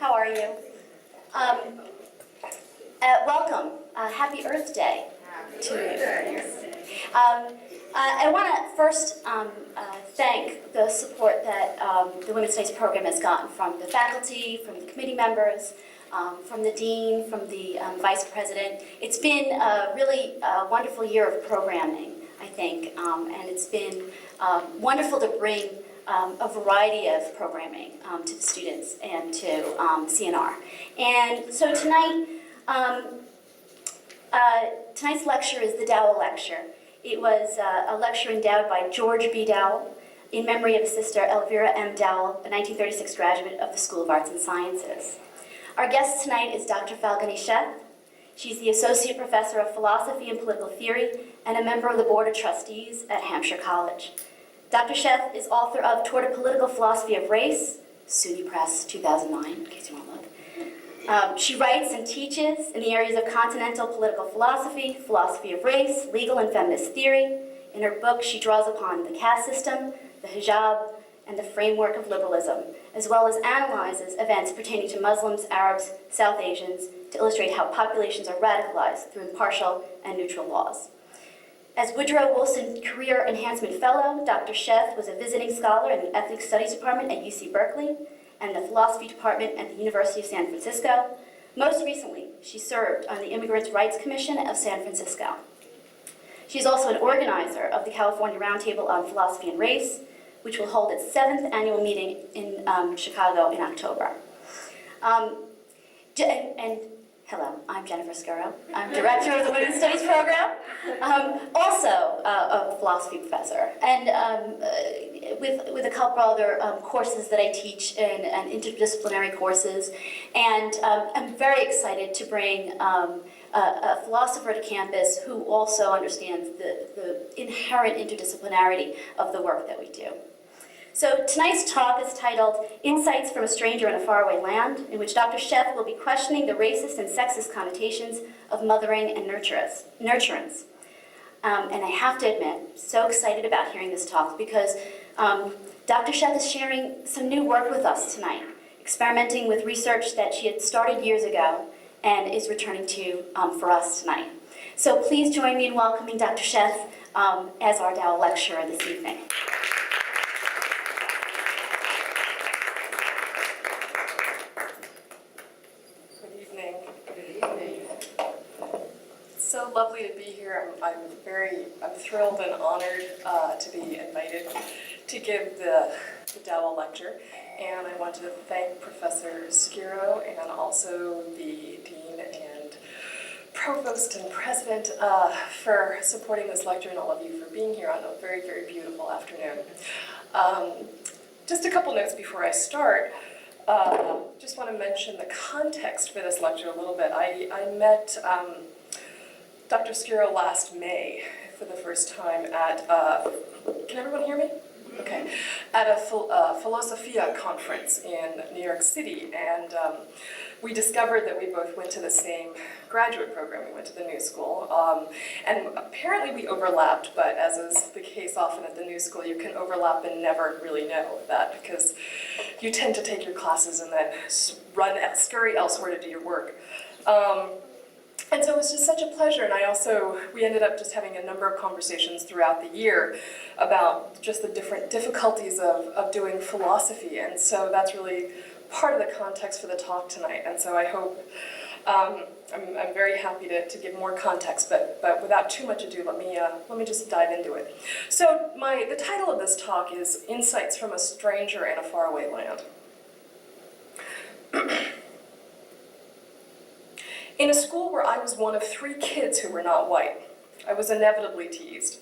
How are you? Welcome. Happy Earth Day. I want to first thank the support that the Women's Studies program has gotten from the faculty, from the committee members, from the dean, from the vice president. It's been a really wonderful year of programming, I think, and it's been wonderful to bring a variety of programming to the students and to CNR. And so tonight, tonight's lecture is the Dowell Lecture. It was a lecture endowed by George B. Dowell in memory of his sister Elvira M. Dowell, a 1936 graduate of the School of Arts and Sciences. Our guest tonight is Dr. Falguni Sheth. She's the Associate Professor of Philosophy and Political Theory and a member of the Board of Trustees at Hampshire College. Dr. Sheth is author of Toward a Political Philosophy of Race, SUNY Press, 2009, in case you want to look. She writes and teaches in the areas of continental political philosophy, philosophy of race, legal and feminist theory. In her book, she draws upon the caste system, the hijab, and the framework of liberalism, as well as analyzes events pertaining to Muslims, Arabs, South Asians, to illustrate how populations are radicalized through impartial and neutral laws. As Woodrow Wilson Career Enhancement Fellow, Dr. Sheth was a visiting scholar in the Ethnic Studies Department at UC Berkeley and the Philosophy Department at the University of San Francisco. Most recently, she served on the Immigrant Rights Commission of San Francisco. She's also an organizer of the California Roundtable on Philosophy and Race, which will hold its 7th annual meeting in Chicago in October. Hello, I'm Jennifer Scuro. I'm director of the Women's Studies program, also a philosophy professor, and with a couple other courses that I teach and interdisciplinary courses. And I'm very excited to bring a philosopher to campus who also understands the inherent interdisciplinarity of the work that we do. So tonight's talk is titled Insights from a Stranger in a Faraway Land, in which Dr. Sheth will be questioning the racist and sexist connotations of mothering and nurturance. And I have to admit, I'm so excited about hearing this talk because Dr. Sheth is sharing some new work with us tonight, experimenting with research that she had started years ago and is returning to for us tonight. So please join me in welcoming Dr. Sheth as our Dowell lecturer this evening. So lovely to be here. I'm thrilled and honored to be invited to give the Dowell lecture. And I want to thank Professor Scuro and also the Dean and Provost and President for supporting this lecture, and all of you for being here on a very, very beautiful afternoon. Just a couple notes before I start. Just want to mention the context for this lecture a little bit. I met Dr. Scuro last May for the first time at, can everyone hear me? Okay. At a Philosophia conference in New York City, and we discovered that we both went to the same graduate program. We went to the New School, and apparently we overlapped, but as is the case often at the New School, you can overlap and never really know that because you tend to take your classes and then scurry elsewhere to do your work. And so it was just such a pleasure, and we ended up just having a number of conversations throughout the year about just the different difficulties of doing philosophy, and so that's really part of the context for the talk tonight. And so I hope, I'm very happy to give more context, but without too much ado, let me just dive into it. So the title of this talk is Insights from a Stranger in a Faraway Land. In a school where I was one of 3 kids who were not white, I was inevitably teased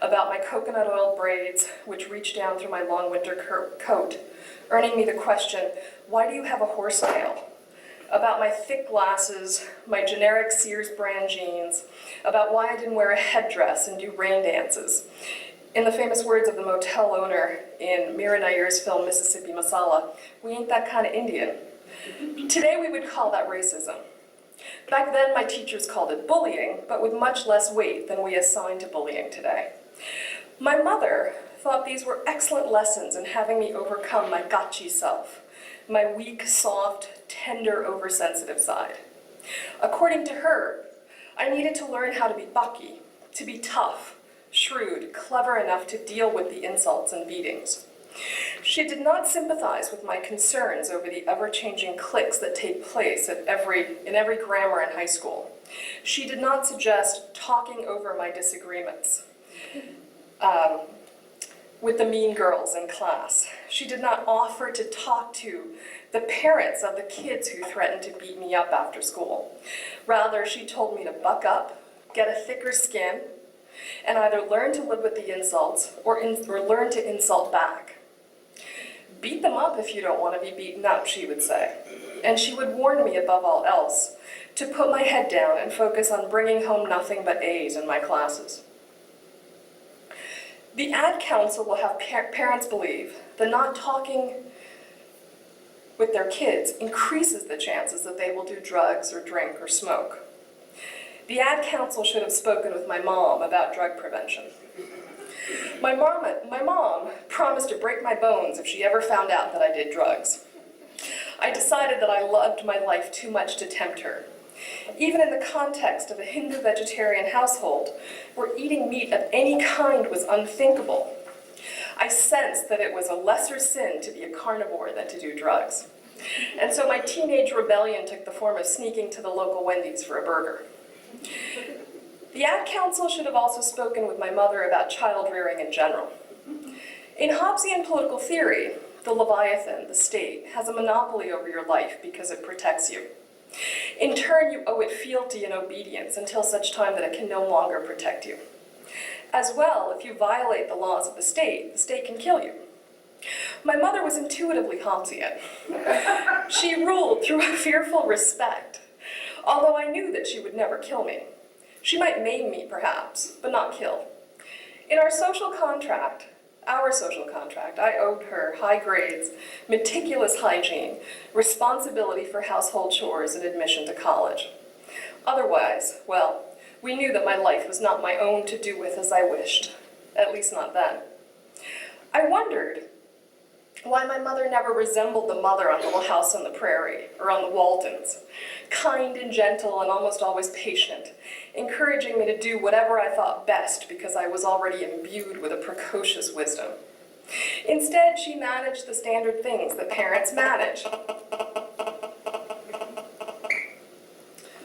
about my coconut oil braids, which reached down through my long winter coat, earning me the question, why do you have a horse tail? About my thick glasses, my generic Sears brand jeans, about why I didn't wear a headdress and do rain dances. In the famous words of the motel owner in Mira Nair's film Mississippi Masala, we ain't that kind of Indian. Today we would call that racism. Back then, my teachers called it bullying, but with much less weight than we assign to bullying today. My mother thought these were excellent lessons in having me overcome my gotchy self, my weak, soft, tender, oversensitive side. According to her, I needed to learn how to be Bucky, to be tough, shrewd, clever enough to deal with the insults and beatings. She did not sympathize with my concerns over the ever-changing cliques that take place in every grammar in high school. She did not suggest talking over my disagreements with the mean girls in class. She did not offer to talk to the parents of the kids who threatened to beat me up after school. Rather, she told me to buck up, get a thicker skin, and either learn to live with the insults or learn to insult back. Beat them up if you don't want to be beaten up, she would say. And she would warn me above all else to put my head down and focus on bringing home nothing but A's in my classes. The ad council will have parents believe that not talking with their kids increases the chances that they will do drugs or drink or smoke. The ad council should have spoken with my mom about drug prevention. My mom promised to break my bones if she ever found out that I did drugs. I decided that I loved my life too much to tempt her. Even in the context of a Hindu vegetarian household, where eating meat of any kind was unthinkable, I sensed that it was a lesser sin to be a carnivore than to do drugs. And so my teenage rebellion took the form of sneaking to the local Wendy's for a burger. The ad council should have also spoken with my mother about child rearing in general. In Hobbesian political theory, the Leviathan, the state, has a monopoly over your life because it protects you. In turn, you owe it fealty and obedience until such time that it can no longer protect you. As well, if you violate the laws of the state can kill you. My mother was intuitively Hobbesian. She ruled through a fearful respect, although I knew that she would never kill me. She might maim me, perhaps, but not kill. In our social contract, I owed her high grades, meticulous hygiene, responsibility for household chores, and admission to college. Otherwise, well, we knew that my life was not my own to do with as I wished, at least not then. I wondered why my mother never resembled the mother on Little House on the Prairie or on the Waltons, kind and gentle and almost always patient, encouraging me to do whatever I thought best because I was already imbued with a precocious wisdom. Instead, she managed the standard things that parents manage.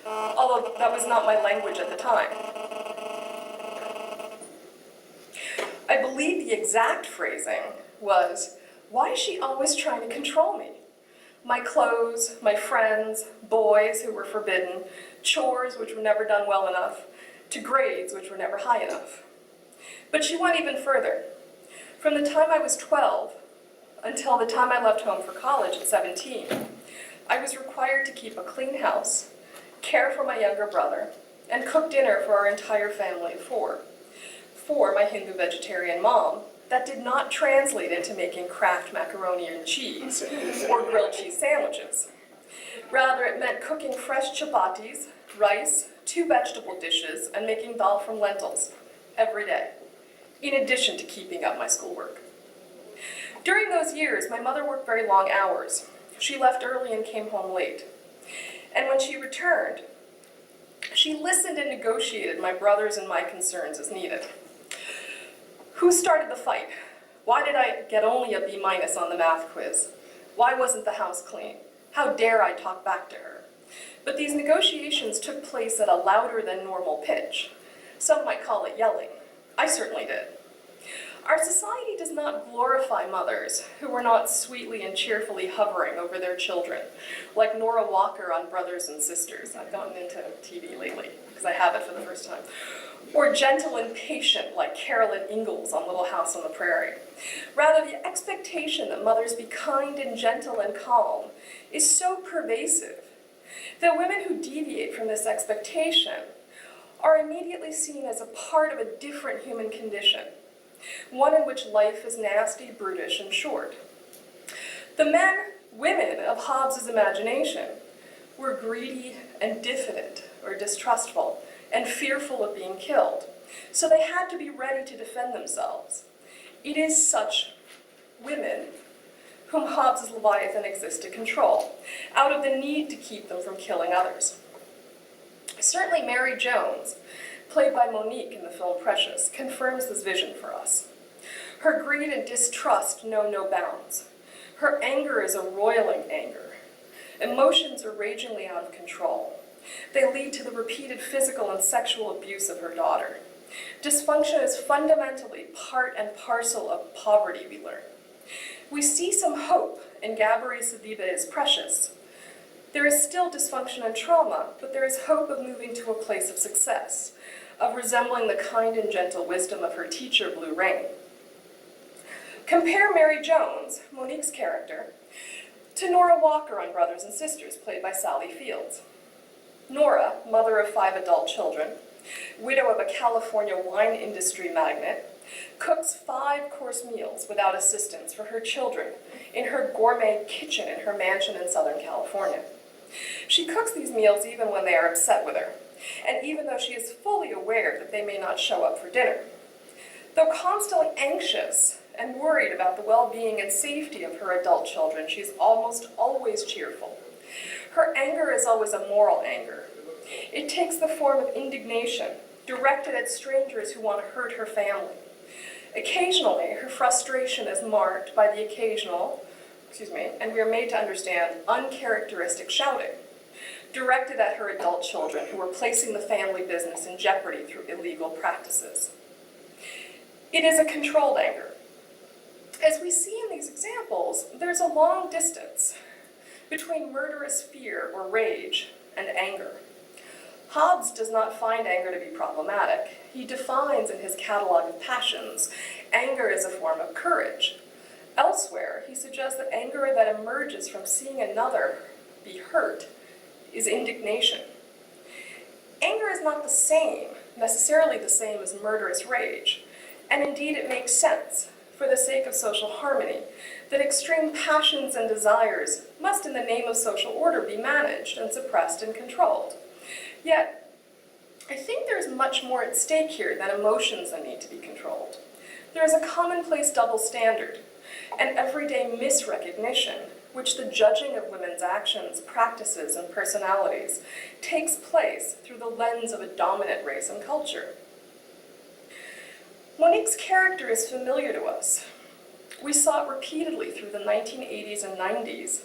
Although that was not my language at the time. I believe the exact phrasing was, "Why is she always trying to control me? My clothes, my friends, boys who were forbidden, chores which were never done well enough, to grades which were never high enough." But she went even further. From the time I was 12 until the time I left home for college at 17, I was required to keep a clean house, care for my younger brother, and cook dinner for our entire family of four. For my Hindu vegetarian mom, that did not translate into making Kraft macaroni and cheese or grilled cheese sandwiches. Rather, it meant cooking fresh chapatis, rice, 2 vegetable dishes, and making dal from lentils every day, in addition to keeping up my schoolwork. During those years, my mother worked very long hours. She left early and came home late. And when she returned, she listened and negotiated my brother's and my concerns as needed. Who started the fight? Why did I get only a B- on the math quiz? Why wasn't the house clean? How dare I talk back to her? But these negotiations took place at a louder than normal pitch. Some might call it yelling. I certainly did. Our society does not glorify mothers who were not sweetly and cheerfully hovering over their children, like Nora Walker on Brothers and Sisters. I've gotten into TV lately because I have it for the first time. Or gentle and patient like Carolyn Ingalls on Little House on the Prairie. Rather, the expectation that mothers be kind and gentle and calm is so pervasive that women who deviate from this expectation are immediately seen as a part of a different human condition, one in which life is nasty, brutish, and short. The women of Hobbes's imagination were greedy and diffident or distrustful and fearful of being killed, so they had to be ready to defend themselves. It is such women whom Hobbes' Leviathan exists to control, out of the need to keep them from killing others. Certainly Mary Jones, played by Monique in the film Precious, confirms this vision for us. Her greed and distrust know no bounds. Her anger is a roiling anger. Emotions are ragingly out of control. They lead to the repeated physical and sexual abuse of her daughter. Dysfunction is fundamentally part and parcel of poverty, we learn. We see some hope in Gabri Sidibe's Precious. There is still dysfunction and trauma, but there is hope of moving to a place of success, of resembling the kind and gentle wisdom of her teacher, Blue Rain. Compare Mary Jones, Monique's character, to Nora Walker on Brothers and Sisters, played by Sally Fields. Nora, mother of 5 adult children, widow of a California wine industry magnate, cooks 5-course meals without assistance for her children in her gourmet kitchen in her mansion in Southern California. She cooks these meals even when they are upset with her, and even though she is fully aware that they may not show up for dinner. Though constantly anxious and worried about the well-being and safety of her adult children, she is almost always cheerful. Her anger is always a moral anger. It takes the form of indignation, directed at strangers who want to hurt her family. Occasionally, her frustration is marked by the occasional, and we are made to understand, uncharacteristic shouting, directed at her adult children who are placing the family business in jeopardy through illegal practices. It is a controlled anger. As we see in these examples, there's a long distance between murderous fear or rage and anger. Hobbes does not find anger to be problematic. He defines in his catalog of passions, anger is a form of courage. Elsewhere, he suggests that anger that emerges from seeing another be hurt is indignation. Anger is not necessarily the same as murderous rage, and indeed it makes sense, for the sake of social harmony, that extreme passions and desires must, in the name of social order, be managed and suppressed and controlled. Yet, I think there's much more at stake here than emotions that need to be controlled. There is a commonplace double standard, an everyday misrecognition, which the judging of women's actions, practices, and personalities takes place through the lens of a dominant race and culture. Monique's character is familiar to us. We saw it repeatedly through the 1980s and 90s,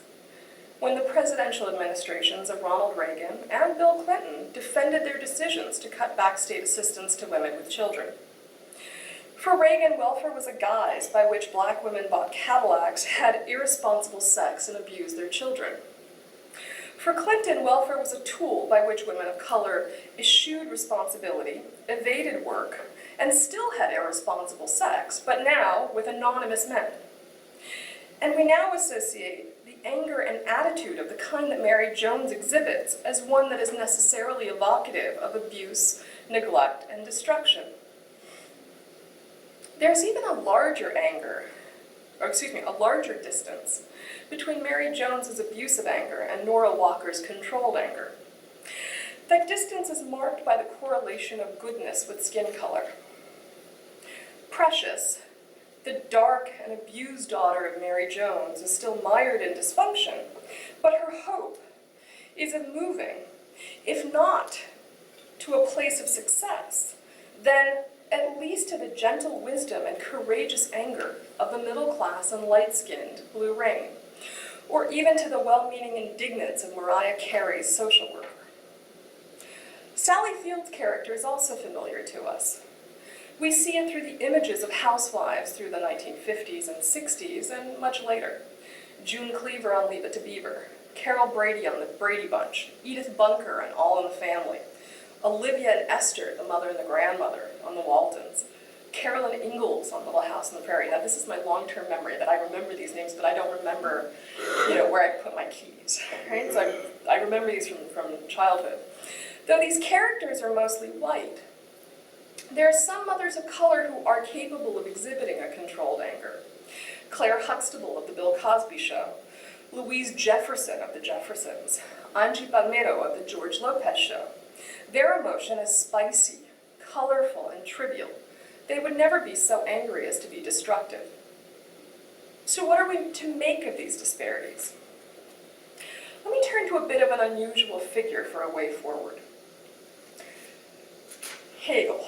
when the presidential administrations of Ronald Reagan and Bill Clinton defended their decisions to cut back state assistance to women with children. For Reagan, welfare was a guise by which black women bought Cadillacs, had irresponsible sex, and abused their children. For Clinton, welfare was a tool by which women of color eschewed responsibility, evaded work, and still had irresponsible sex, but now with anonymous men. And we now associate the anger and attitude of the kind that Mary Jones exhibits as one that is necessarily evocative of abuse, neglect, and destruction. There's even a larger distance between Mary Jones's abusive anger and Nora Walker's controlled anger. That distance is marked by the correlation of goodness with skin color. Precious, the dark and abused daughter of Mary Jones, is still mired in dysfunction, but her hope is of moving, if not to a place of success, then at least to the gentle wisdom and courageous anger of the middle class and light-skinned Blue Rain, or even to the well-meaning indignance of Mariah Carey's social worker. Sally Field's character is also familiar to us. We see it through the images of housewives through the 1950s and 60s and much later. June Cleaver on Leave It to Beaver, Carol Brady on The Brady Bunch, Edith Bunker on All in the Family, Olivia and Esther, the mother and the grandmother, on The Waltons, Carolyn Ingalls on Little House on the Prairie. Now, this is my long-term memory that I remember these names, but I don't remember, where I put my keys, right? So I remember these from childhood. Though these characters are mostly white, there are some mothers of color who are capable of exhibiting a controlled anger. Claire Huxtable of The Bill Cosby Show, Louise Jefferson of The Jeffersons, Angie Palmero of The George Lopez Show. Their emotion is spicy, colorful, and trivial. They would never be so angry as to be destructive. So what are we to make of these disparities? Let me turn to a bit of an unusual figure for a way forward. Hegel.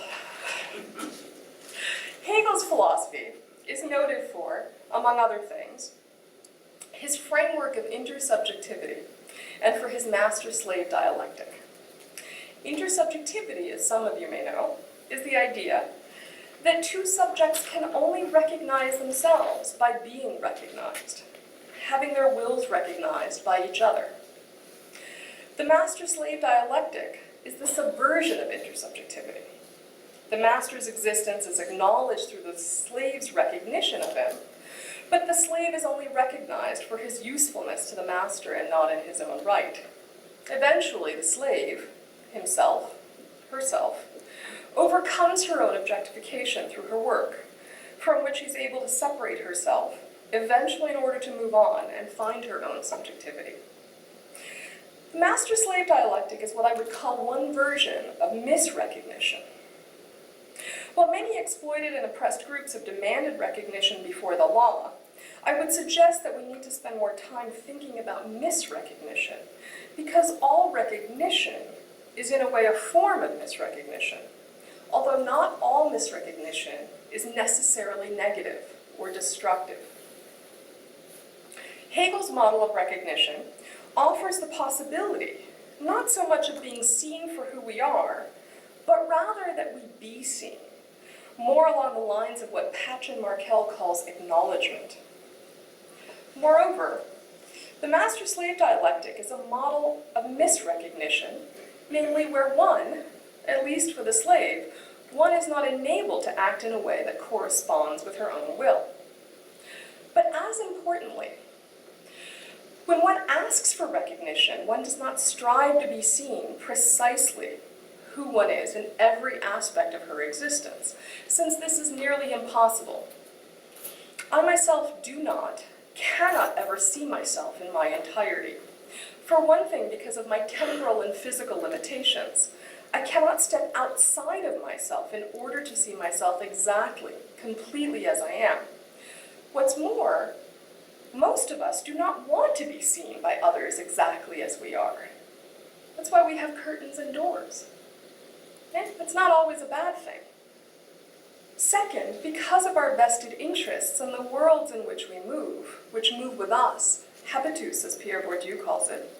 Hegel's philosophy is noted for, among other things, his framework of intersubjectivity and for his master-slave dialectic. Intersubjectivity, as some of you may know, is the idea that two subjects can only recognize themselves by being recognized, having their wills recognized by each other. The master-slave dialectic is the subversion of intersubjectivity. The master's existence is acknowledged through the slave's recognition of him, but the slave is only recognized for his usefulness to the master and not in his own right. Eventually, the slave, himself, herself, overcomes her own objectification through her work, from which she's able to separate herself, eventually in order to move on and find her own subjectivity. The master-slave dialectic is what I would call one version of misrecognition. While many exploited and oppressed groups have demanded recognition before the law, I would suggest that we need to spend more time thinking about misrecognition, because all recognition is in a way a form of misrecognition, although not all misrecognition is necessarily negative or destructive. Hegel's model of recognition offers the possibility not so much of being seen for who we are, but rather that we be seen, more along the lines of what Patriarchal calls acknowledgement. Moreover, the master-slave dialectic is a model of misrecognition, namely where one, at least for the slave, one is not enabled to act in a way that corresponds with her own will. But as importantly, when one asks for recognition, one does not strive to be seen precisely who one is in every aspect of her existence, since this is nearly impossible. I myself cannot ever see myself in my entirety. For one thing, because of my temporal and physical limitations, I cannot step outside of myself in order to see myself exactly, completely as I am. What's more, most of us do not want to be seen by others exactly as we are. That's why we have curtains and doors. That's not always a bad thing. Second, because of our vested interests and the worlds in which we move, which move with us, habitus, as Pierre Bourdieu calls it,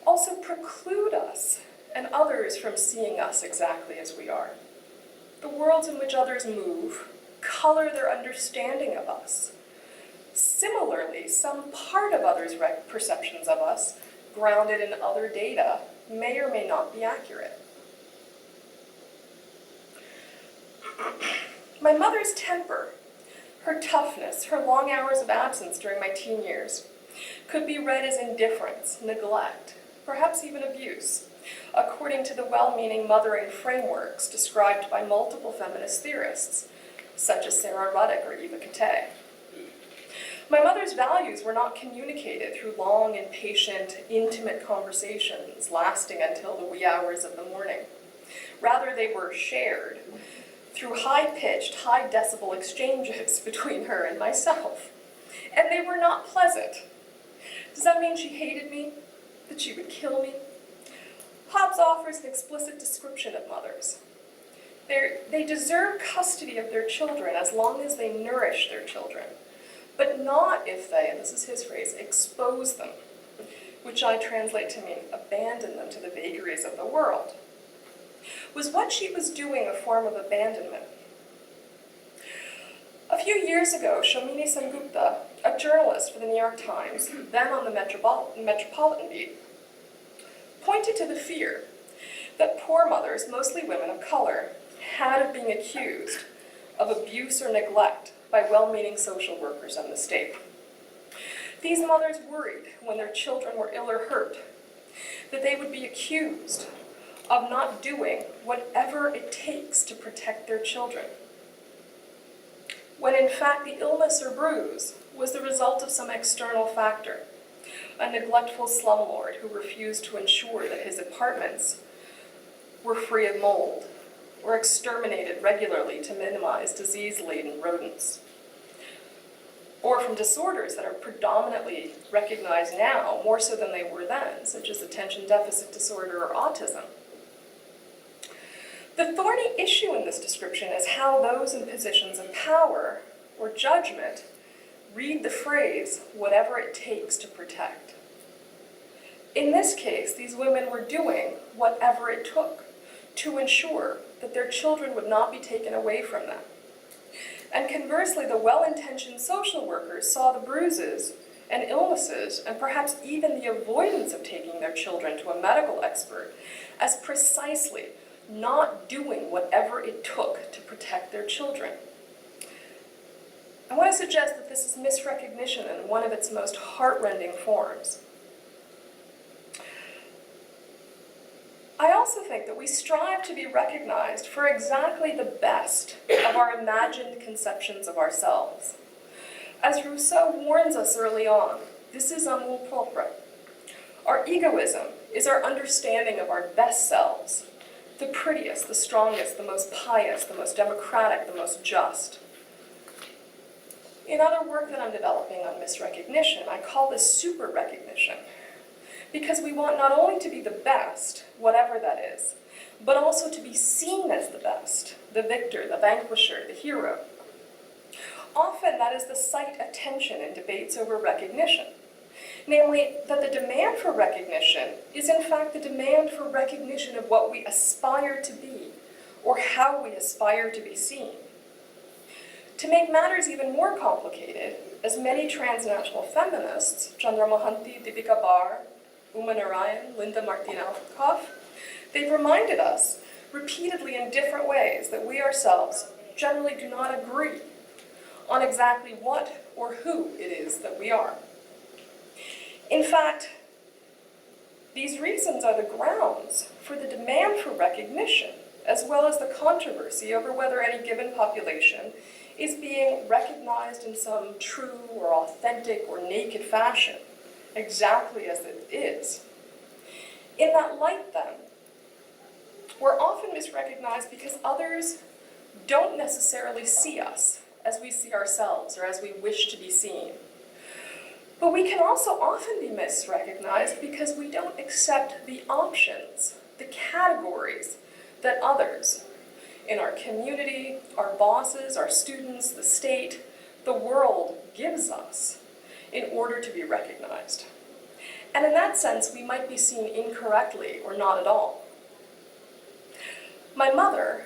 also preclude us and others from seeing us exactly as we are. The worlds in which others move color their understanding of us. Similarly, some part of others' perceptions of us, grounded in other data, may or may not be accurate. My mother's temper, her toughness, her long hours of absence during my teen years, could be read as indifference, neglect, perhaps even abuse, according to the well-meaning mothering frameworks described by multiple feminist theorists, such as Sarah Ruddick or Eva Kate. My mother's values were not communicated through long and patient, intimate conversations lasting until the wee hours of the morning. Rather, they were shared through high-pitched, high-decibel exchanges between her and myself. And they were not pleasant. Does that mean she hated me? That she would kill me? Hobbes offers an explicit description of mothers. They deserve custody of their children as long as they nourish their children, but not if they, and this is his phrase, expose them, which I translate to mean abandon them to the vagaries of the world. Was what she was doing a form of abandonment? A few years ago, Shamini Sengupta, a journalist for the New York Times, then on the Metropolitan Beat, pointed to the fear that poor mothers, mostly women of color, had of being accused of abuse or neglect by well-meaning social workers in the state. These mothers worried when their children were ill or hurt that they would be accused of not doing whatever it takes to protect their children, when in fact the illness or bruise was the result of some external factor, a neglectful slumlord who refused to ensure that his apartments were free of mold or exterminated regularly to minimize disease-laden rodents. or from disorders that are predominantly recognized now, more so than they were then, such as attention deficit disorder or autism. The thorny issue in this description is how those in positions of power or judgment read the phrase, whatever it takes to protect. In this case, these women were doing whatever it took to ensure that their children would not be taken away from them. And conversely, the well-intentioned social workers saw the bruises and illnesses, and perhaps even the avoidance of taking their children to a medical expert, as precisely not doing whatever it took to protect their children. I want to suggest that this is misrecognition in one of its most heartrending forms. I also think that we strive to be recognized for exactly the best of our imagined conceptions of ourselves. As Rousseau warns us early on, this is amour propre. Our egoism is our understanding of our best selves, the prettiest, the strongest, the most pious, the most democratic, the most just. In other work that I'm developing on misrecognition, I call this super recognition, because we want not only to be the best, whatever that is, but also to be seen as the best, the victor, the vanquisher, the hero. Often that is the site of tension in debates over recognition, namely that the demand for recognition is in fact the demand for recognition of what we aspire to be, or how we aspire to be seen. To make matters even more complicated, as many transnational feminists, Chandra Mohanty, Deepika Bar, Uma Narayan, Linda Martinoff, they've reminded us repeatedly in different ways that we ourselves generally do not agree on exactly what or who it is that we are. In fact, these reasons are the grounds for the demand for recognition, as well as the controversy over whether any given population is being recognized in some true or authentic or naked fashion, exactly as it is. In that light, then, we're often misrecognized because others don't necessarily see us as we see ourselves or as we wish to be seen. But we can also often be misrecognized because we don't accept the options, the categories that others in our community, our bosses, our students, the state, the world gives us in order to be recognized. And in that sense, we might be seen incorrectly or not at all. My mother,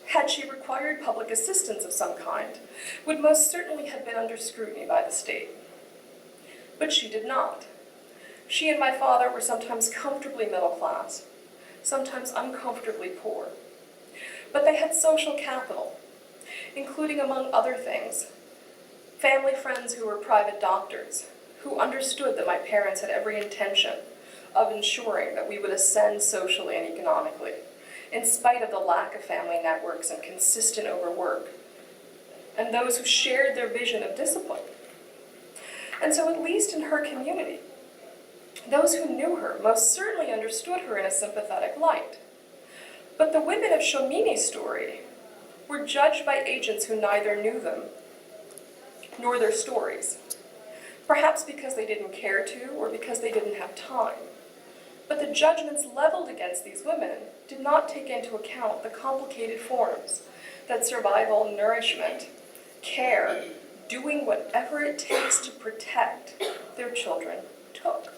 had she required public assistance of some kind, would most certainly have been under scrutiny by the state. But she did not. She and my father were sometimes comfortably middle class, sometimes uncomfortably poor. But they had social capital, including, among other things, family friends who were private doctors, who understood that my parents had every intention of ensuring that we would ascend socially and economically, in spite of the lack of family networks and consistent overwork, and those who shared their vision of discipline. And so, at least in her community, those who knew her most certainly understood her in a sympathetic light. But the women of Shomini's story were judged by agents who neither knew them nor their stories, perhaps because they didn't care to or because they didn't have time. But the judgments leveled against these women did not take into account the complicated forms that survival, nourishment, care, doing whatever it takes to protect their children took.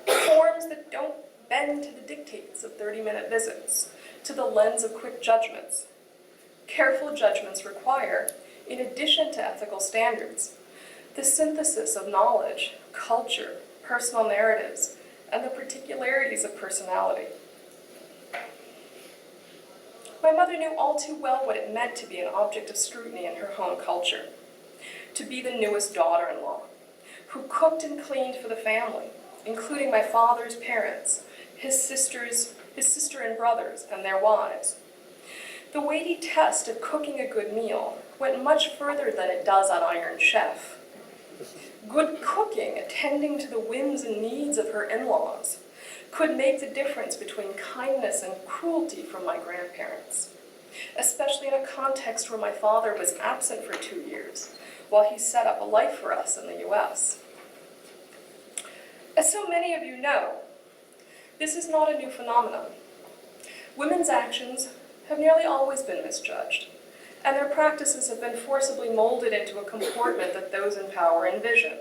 Forms that don't bend to the dictates of 30-minute visits, to the lens of quick judgments. Careful judgments require, in addition to ethical standards, the synthesis of knowledge, culture, personal narratives, and the particularities of personality. My mother knew all too well what it meant to be an object of scrutiny in her home culture, to be the newest daughter-in-law, who cooked and cleaned for the family, including my father's parents, his sister and brothers, and their wives. The weighty test of cooking a good meal went much further than it does on Iron Chef. Good cooking, attending to the whims and needs of her in-laws, could make the difference between kindness and cruelty from my grandparents, especially in a context where my father was absent for 2 years, while he set up a life for us in the US. As so many of you know, this is not a new phenomenon. Women's actions have nearly always been misjudged, and their practices have been forcibly molded into a comportment that those in power envision.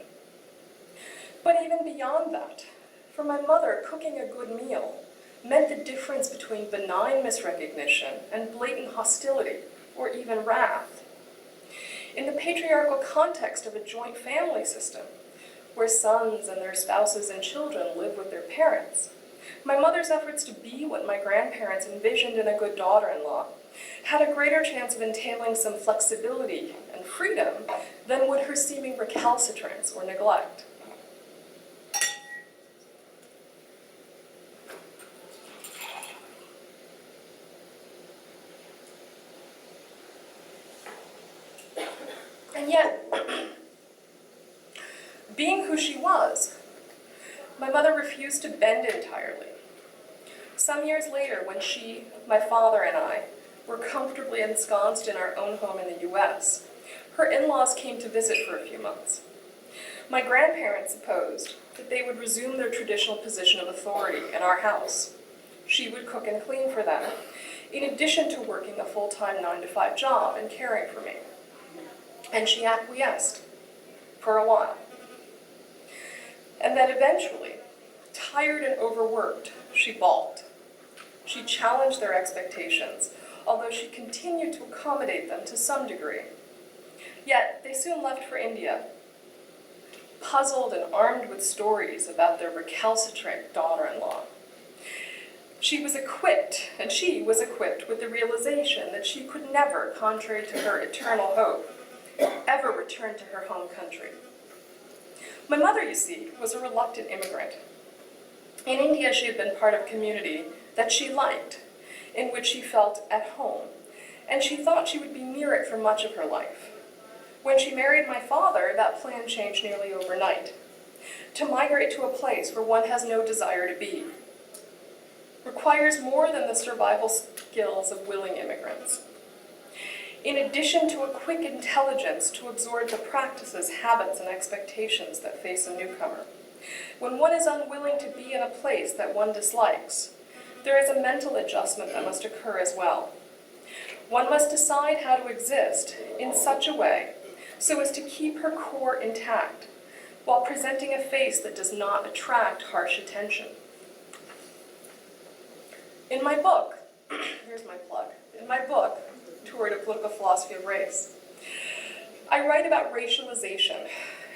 But even beyond that, for my mother, cooking a good meal meant the difference between benign misrecognition and blatant hostility, or even wrath. In the patriarchal context of a joint family system, where sons and their spouses and children live with their parents, my mother's efforts to be what my grandparents envisioned in a good daughter-in-law had a greater chance of entailing some flexibility and freedom than would her seeming recalcitrance or neglect. And yet, being who she was, my mother refused to bend entirely. Some years later, when she, my father, and I were comfortably ensconced in our own home in the US, her in-laws came to visit for a few months. My grandparents supposed that they would resume their traditional position of authority in our house. She would cook and clean for them, in addition to working a full-time 9-to-5 job and caring for me. And she acquiesced for a while. And then eventually, tired and overworked, she balked. She challenged their expectations, although she continued to accommodate them to some degree. Yet, they soon left for India, puzzled and armed with stories about their recalcitrant daughter-in-law. She was equipped with the realization that she could never, contrary to her eternal hope, ever return to her home country. My mother, you see, was a reluctant immigrant. In India, she had been part of a community that she liked, in which she felt at home, and she thought she would be near it for much of her life. When she married my father, that plan changed nearly overnight. To migrate to a place where one has no desire to be requires more than the survival skills of willing immigrants. In addition to a quick intelligence to absorb the practices, habits, and expectations that face a newcomer, when one is unwilling to be in a place that one dislikes, there is a mental adjustment that must occur as well. One must decide how to exist in such a way so as to keep her core intact, while presenting a face that does not attract harsh attention. In my book, here's my plug, in my book, Toward a Political Philosophy of Race, I write about racialization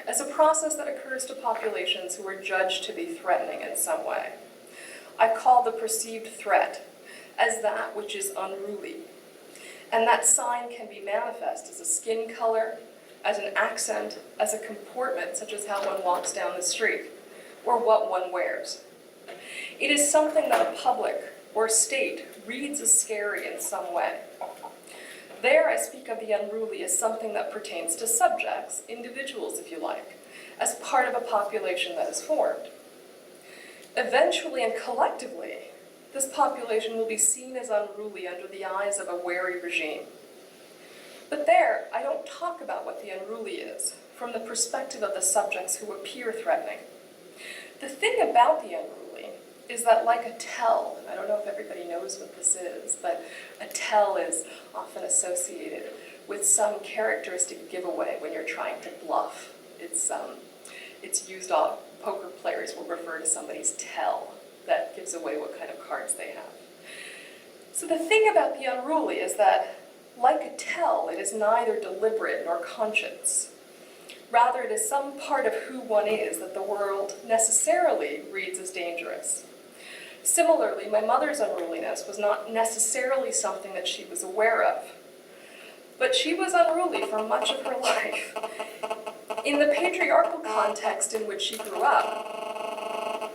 as a process that occurs to populations who are judged to be threatening in some way. I call the perceived threat as that which is unruly, and that sign can be manifest as a skin color, as an accent, as a comportment, such as how one walks down the street, or what one wears. It is something that a public or state reads as scary in some way. There I speak of the unruly as something that pertains to subjects, individuals if you like, as part of a population that is formed. Eventually and collectively, this population will be seen as unruly under the eyes of a wary regime. But there, I don't talk about what the unruly is from the perspective of the subjects who appear threatening. The thing about the unruly is that, like a tell, I don't know if everybody knows what this is, but a tell is often associated with some characteristic giveaway when you're trying to bluff. It's used on poker players will refer to somebody's tell that gives away what kind of cards they have. So the thing about the unruly is that, like a tell, it is neither deliberate nor conscious. Rather, it is some part of who one is that the world necessarily reads as dangerous. Similarly, my mother's unruliness was not necessarily something that she was aware of, but she was unruly for much of her life. In the patriarchal context in which she grew up,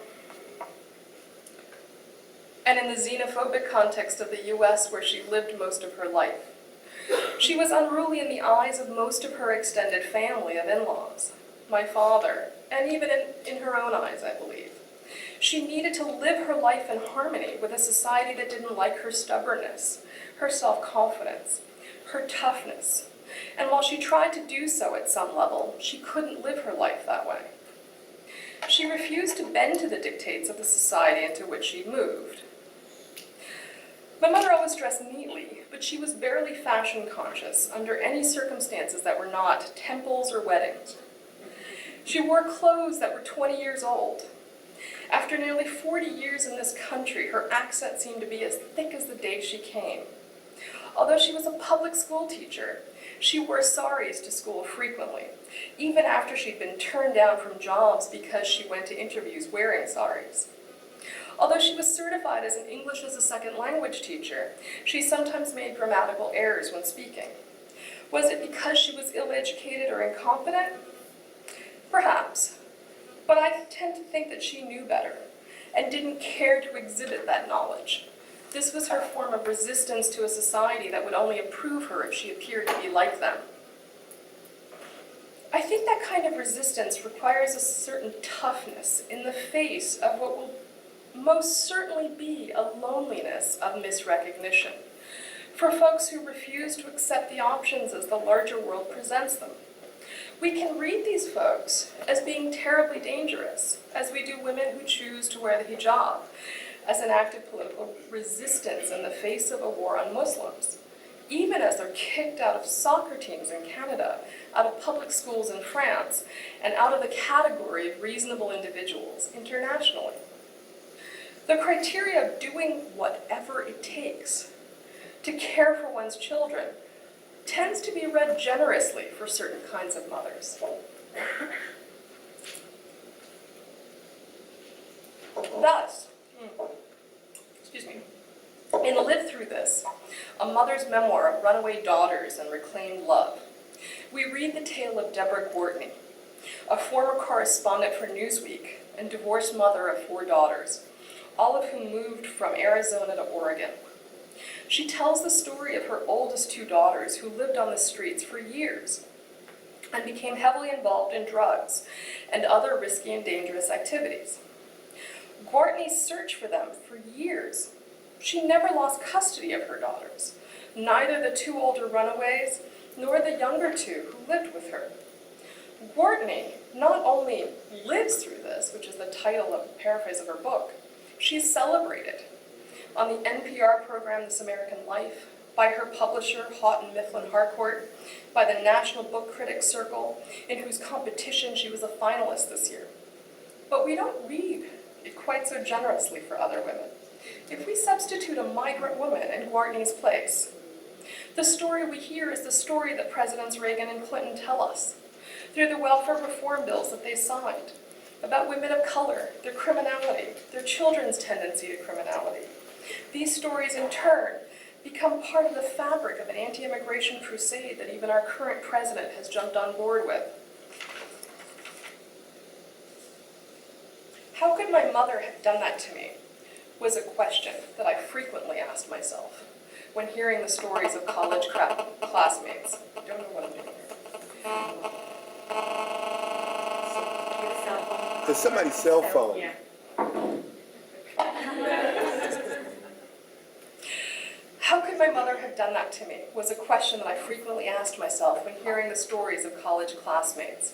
and in the xenophobic context of the US where she lived most of her life, she was unruly in the eyes of most of her extended family of in-laws, my father, and even in her own eyes, I believe. She needed to live her life in harmony with a society that didn't like her stubbornness, her self-confidence, her toughness, And while she tried to do so at some level, she couldn't live her life that way. She refused to bend to the dictates of the society into which she moved. My mother always dressed neatly, but she was barely fashion conscious under any circumstances that were not temples or weddings. She wore clothes that were 20 years old. After nearly 40 years in this country, her accent seemed to be as thick as the day she came. Although she was a public school teacher, she wore saris to school frequently, even after she'd been turned down from jobs because she went to interviews wearing saris. Although she was certified as an English as a second language teacher, she sometimes made grammatical errors when speaking. Was it because she was ill-educated or incompetent? Perhaps, but I tend to think that she knew better and didn't care to exhibit that knowledge. This was her form of resistance to a society that would only approve her if she appeared to be like them. I think that kind of resistance requires a certain toughness in the face of what will most certainly be a loneliness of misrecognition for folks who refuse to accept the options as the larger world presents them. We can read these folks as being terribly dangerous, as we do women who choose to wear the hijab, as an act of political resistance in the face of a war on Muslims, even as they're kicked out of soccer teams in Canada, out of public schools in France, and out of the category of reasonable individuals internationally. The criteria of doing whatever it takes to care for one's children tends to be read generously for certain kinds of mothers. Thus, in Live Through This, a mother's memoir of runaway daughters and reclaimed love, we read the tale of Deborah Courtney, a former correspondent for Newsweek and divorced mother of 4 daughters, all of whom moved from Arizona to Oregon. She tells the story of her oldest 2 daughters who lived on the streets for years and became heavily involved in drugs and other risky and dangerous activities. Courtney searched for them for years. She never lost custody of her daughters, neither the 2 older runaways nor the younger 2 who lived with her. Courtney not only lives through this, which is the title of a paraphrase of her book, she's celebrated on the NPR program This American Life, by her publisher, Houghton Mifflin Harcourt, by the National Book Critics Circle, in whose competition she was a finalist this year. But we don't read it quite so generously for other women. If we substitute a migrant woman in Courtney's place, the story we hear is the story that Presidents Reagan and Clinton tell us through the welfare reform bills that they signed, about women of color, their criminality, their children's tendency to criminality. These stories, in turn, become part of the fabric of an anti-immigration crusade that even our current president has jumped on board with. How could my mother have done that to me? Was a question that I frequently asked myself when hearing the stories of college classmates. I don't know what I'm doing here. It's somebody's cell phone. Yeah. How could my mother have done that to me? Was a question that I frequently asked myself when hearing the stories of college classmates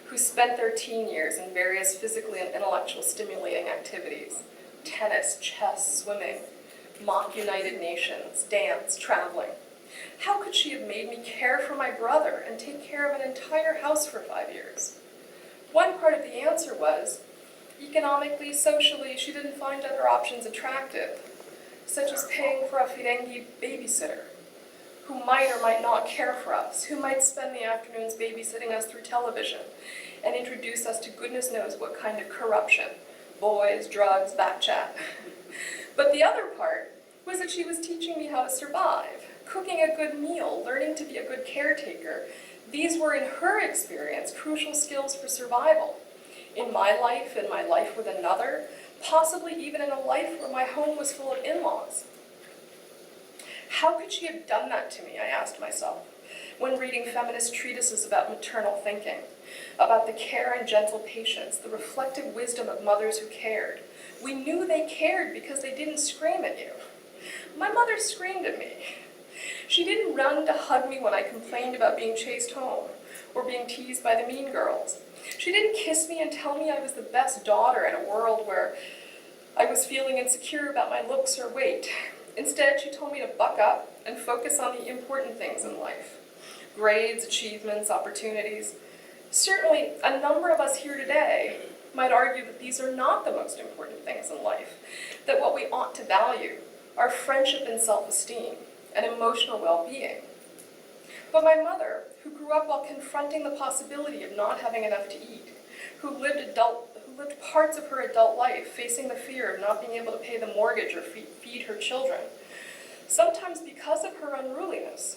who spent their teen years in various physically and intellectual stimulating activities: tennis, chess, swimming, mock United Nations, dance, traveling. How could she have made me care for my brother and take care of an entire house for 5 years? One part of the answer was, economically, socially, she didn't find other options attractive, such as paying for a Ferengi babysitter, who might or might not care for us, who might spend the afternoons babysitting us through television and introduce us to goodness knows what kind of corruption, boys, drugs, backchat. But the other part was that she was teaching me how to survive, cooking a good meal, learning to be a good caretaker. These were, in her experience, crucial skills for survival. In my life with another, possibly even in a life where my home was full of in-laws. How could she have done that to me, I asked myself, when reading feminist treatises about maternal thinking, about the care and gentle patience, the reflective wisdom of mothers who cared. We knew they cared because they didn't scream at you. My mother screamed at me. She didn't run to hug me when I complained about being chased home or being teased by the mean girls. She didn't kiss me and tell me I was the best daughter in a world where I was feeling insecure about my looks or weight. Instead, she told me to buck up and focus on the important things in life. Grades, achievements, opportunities. Certainly, a number of us here today might argue that these are not the most important things in life, that what we ought to value are friendship and self-esteem and emotional well-being. But my mother, who grew up while confronting the possibility of not having enough to eat, who lived parts of her adult life facing the fear of not being able to pay the mortgage or feed her children, sometimes because of her unruliness,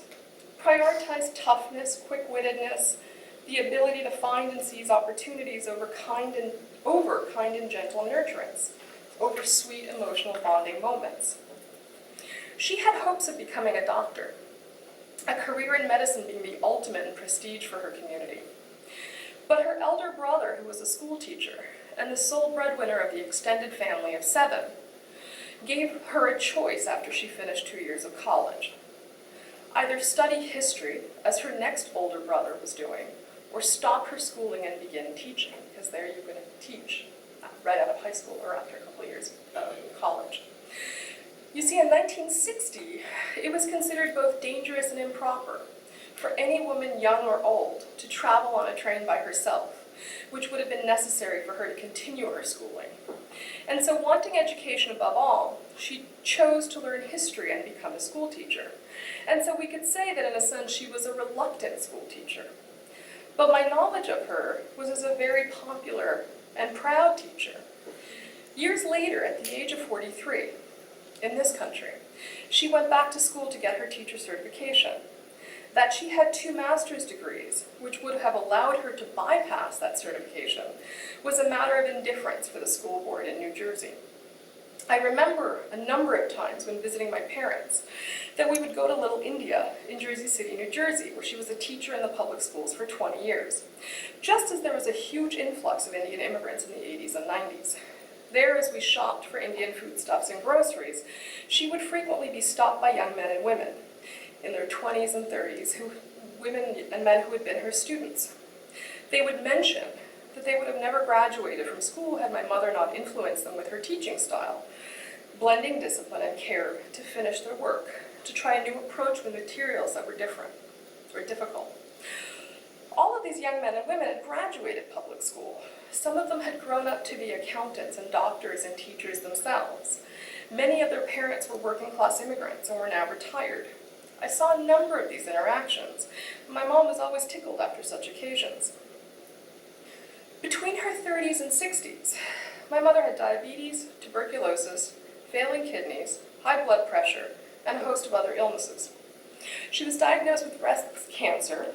prioritized toughness, quick-wittedness, the ability to find and seize opportunities over kind and gentle nurturance, over sweet emotional bonding moments. She had hopes of becoming a doctor, a career in medicine being the ultimate in prestige for her community. But her elder brother, who was a school teacher and the sole breadwinner of the extended family of 7, gave her a choice after she finished 2 years of college. Either study history, as her next older brother was doing, or stop her schooling and begin teaching, because there you're going to teach right out of high school or after a couple of years of college. You see, in 1960, it was considered both dangerous and improper for any woman, young or old, to travel on a train by herself, which would have been necessary for her to continue her schooling. And so, wanting education above all, she chose to learn history and become a school teacher. And so we could say that in a sense she was a reluctant school teacher. But my knowledge of her was as a very popular and proud teacher. Years later, at the age of 43, in this country, she went back to school to get her teacher certification. That she had 2 master's degrees, which would have allowed her to bypass that certification, was a matter of indifference for the school board in New Jersey. I remember a number of times when visiting my parents that we would go to Little India in Jersey City, New Jersey, where she was a teacher in the public schools for 20 years, just as there was a huge influx of Indian immigrants in the 80s and 90s. There, as we shopped for Indian foodstuffs and groceries, she would frequently be stopped by young men and women in their 20s and 30s, women and men who had been her students. They would mention that they would have never graduated from school had my mother not influenced them with her teaching style, blending discipline and care to finish their work, to try a new approach with materials that were different or difficult. All of these young men and women had graduated public school. Some of them had grown up to be accountants and doctors and teachers themselves. Many of their parents were working-class immigrants and were now retired. I saw a number of these interactions. My mom was always tickled after such occasions. Between her 30s and 60s, my mother had diabetes, tuberculosis, failing kidneys, high blood pressure, and a host of other illnesses. She was diagnosed with breast cancer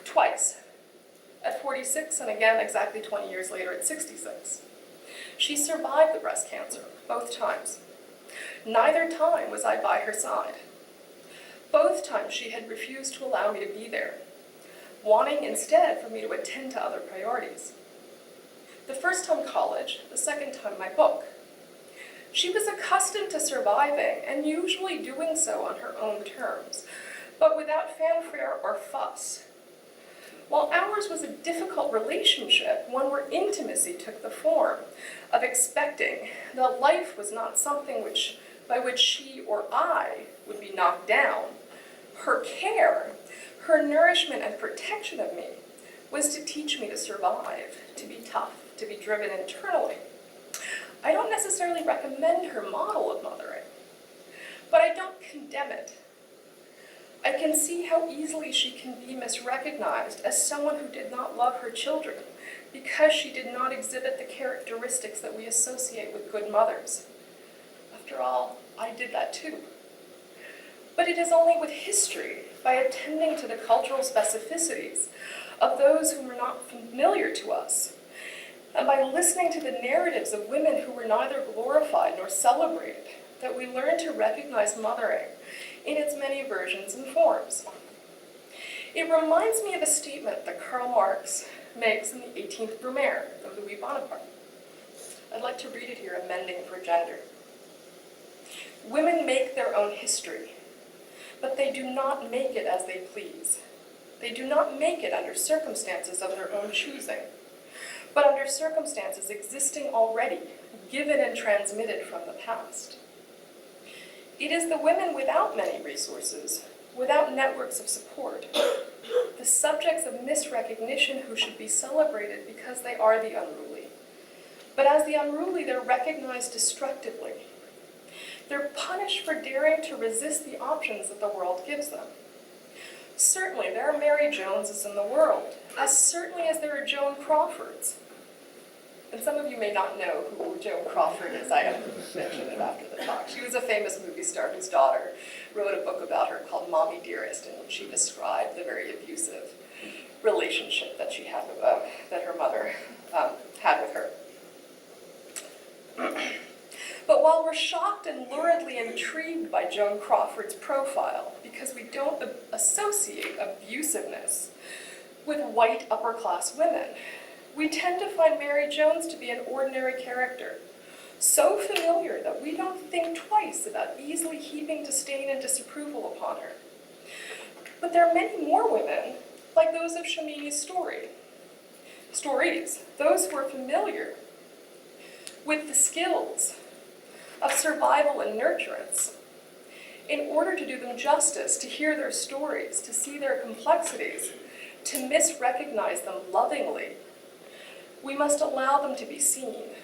twice, at 46 and again exactly 20 years later at 66. She survived the breast cancer both times. Neither time was I by her side. Both times she had refused to allow me to be there, wanting instead for me to attend to other priorities. The first time college, the second time my book. She was accustomed to surviving and usually doing so on her own terms, but without fanfare or fuss. While ours was a difficult relationship, one where intimacy took the form of expecting that life was not something by which she or I would be knocked down, her care, her nourishment and protection of me was to teach me to survive, to be tough, to be driven internally. I don't necessarily recommend her model of mothering, but I don't condemn it. I can see how easily she can be misrecognized as someone who did not love her children because she did not exhibit the characteristics that we associate with good mothers. After all, I did that too. But it is only with history, by attending to the cultural specificities of those who were not familiar to us, and by listening to the narratives of women who were neither glorified nor celebrated, that we learn to recognize mothering in its many versions and forms. It reminds me of a statement that Karl Marx makes in the 18th Brumaire of Louis Bonaparte. I'd like to read it here, amending for gender. Women make their own history, but they do not make it as they please. They do not make it under circumstances of their own choosing, but under circumstances existing already, given and transmitted from the past. It is the women without many resources, without networks of support, the subjects of misrecognition who should be celebrated because they are the unruly. But as the unruly, they're recognized destructively. They're punished for daring to resist the options that the world gives them. Certainly, there are Mary Joneses in the world, as certainly as there are Joan Crawfords. And some of you may not know who Joan Crawford is. I have mentioned it after the talk. She was a famous movie star whose daughter wrote a book about her called Mommy Dearest, in which she described the very abusive relationship that she had with, that her mother had with her. But while we're shocked and luridly intrigued by Joan Crawford's profile, because we don't associate abusiveness with white upper-class women, we tend to find Mary Jones to be an ordinary character, so familiar that we don't think twice about easily heaping disdain and disapproval upon her. But there are many more women, like those of Shamini's stories, those who are familiar with the skills of survival and nurturance. In order to do them justice, to hear their stories, to see their complexities, to misrecognize them lovingly, we must allow them to be seen.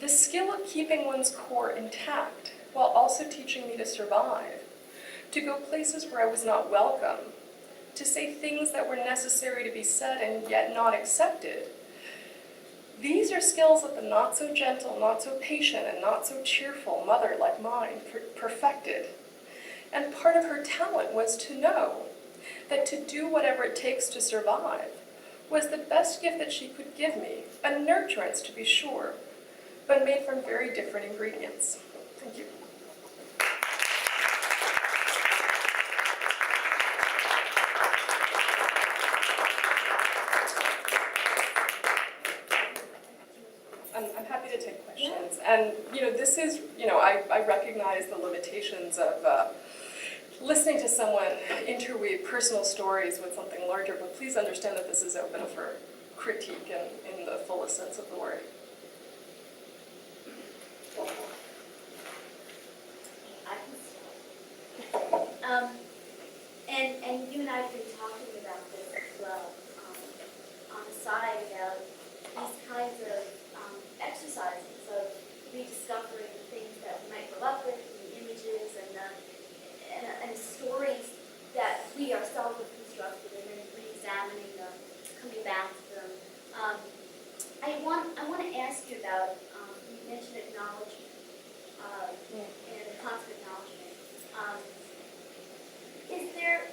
The skill of keeping one's core intact while also teaching me to survive, to go places where I was not welcome, to say things that were necessary to be said and yet not accepted. These are skills that the not so gentle, not so patient, and not so cheerful mother like mine perfected. And part of her talent was to know that to do whatever it takes to survive was the best gift that she could give me, a nurturance to be sure, but made from very different ingredients. Thank you. I'm happy to take questions. And, this is, I recognize the limitations of listening to someone interweave personal stories with something larger, but please understand that this is open for critique in the fullest sense of the word. I can start. And you and I have been talking about this as well on the side about these kinds of exercises of rediscovering the things that we might grow up with, the images and the stories that we ourselves have constructed, and then re-examining them, coming back to them. I want to ask you about, you mentioned acknowledgement, and the concept of acknowledgement. Is there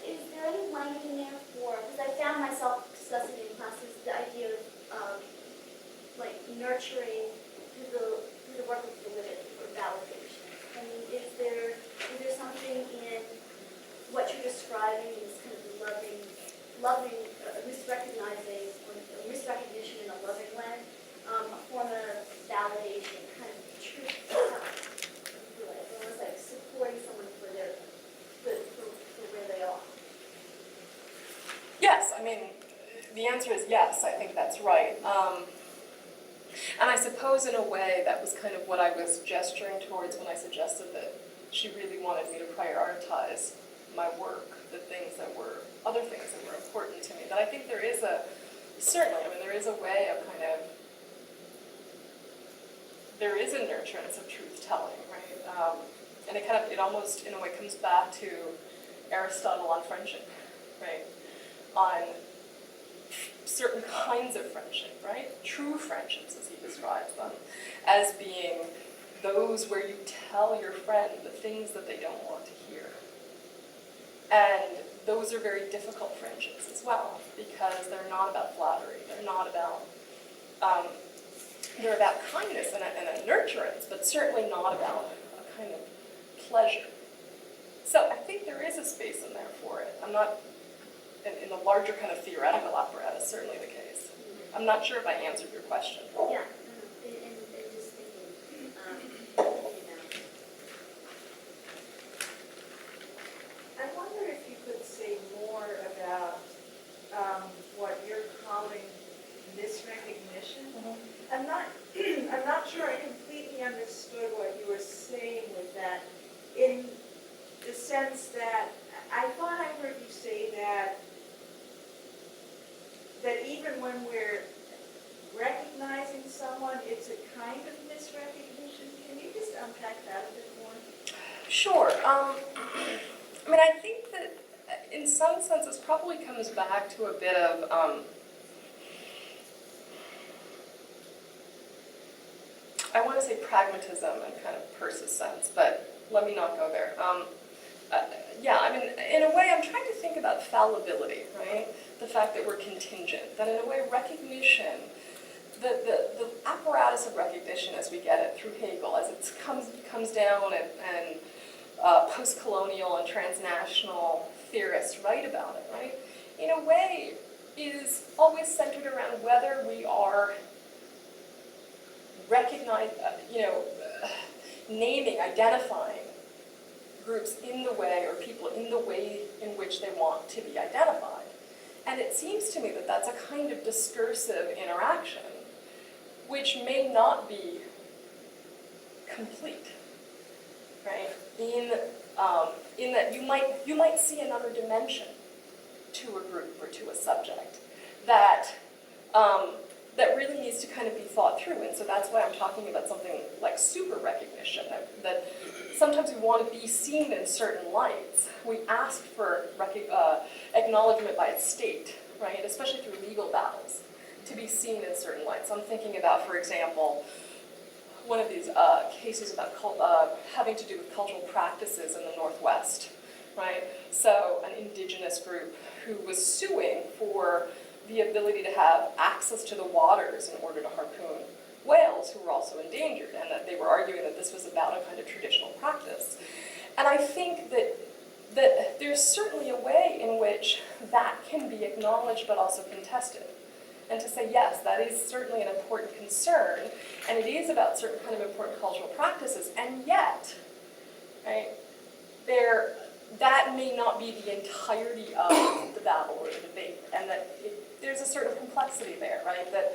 any language in there for, because I found myself discussing in classes the idea of nurturing through the work of the women for validation. I mean, is there something in what you're describing, this kind of loving, misrecognition in a loving way, a form of validation, kind of truth, almost like supporting someone for where they are? Yes, I mean, the answer is yes, I think that's right. And I suppose in a way that was kind of what I was gesturing towards when I suggested that she really wanted me to prioritize my work, other things that were important to me. That I think there is there is a way of there is a nurturance of truth telling, right? And it almost in a way comes back to Aristotle on friendship, right? On certain kinds of friendship, right? True friendships, as he describes them, as being those where you tell your friend the things that they don't want to hear. And those are very difficult friendships as well, because they're not about flattery, they're about kindness and a nurturance, but certainly not about a kind of pleasure. So I think there is a space in there for it. I'm not, in the larger kind of theoretical apparatus, certainly the case. I'm not sure if I answered your question. Yeah, and just thinking, understood what you were saying with that, in the sense that, I thought I heard you say that even when we're recognizing someone, it's a kind of misrecognition. Can you just unpack that a bit more? Sure. I mean, I think that in some sense this probably comes back to a bit of I want to say pragmatism and kind of persistence, but let me not go there. Yeah, I mean, in a way, I'm trying to think about fallibility, right? The fact that we're contingent, that in a way, recognition, the apparatus of recognition as we get it through Hegel, as it comes down and post-colonial and transnational theorists write about it, right? In a way, is always centered around whether we are naming, identifying groups in the way, or people in the way in which they want to be identified. And it seems to me that that's a kind of discursive interaction, which may not be complete, right? In that you might see another dimension to a group or to a subject that that really needs to kind of be thought through. And so that's why I'm talking about something like super recognition, that sometimes we want to be seen in certain lights. We ask for acknowledgement by a state, right, especially through legal battles, to be seen in certain lights. I'm thinking about, for example, one of these cases about having to do with cultural practices in the Northwest, right? So an indigenous group who was suing for the ability to have access to the waters in order to harpoon whales who were also endangered, and that they were arguing that this was about a kind of traditional practice. And I think that there's certainly a way in which that can be acknowledged but also contested. And to say, yes, that is certainly an important concern, and it is about certain kind of important cultural practices, and yet, right, that may not be the entirety of the battle or the debate, and that there's a certain complexity there, right? That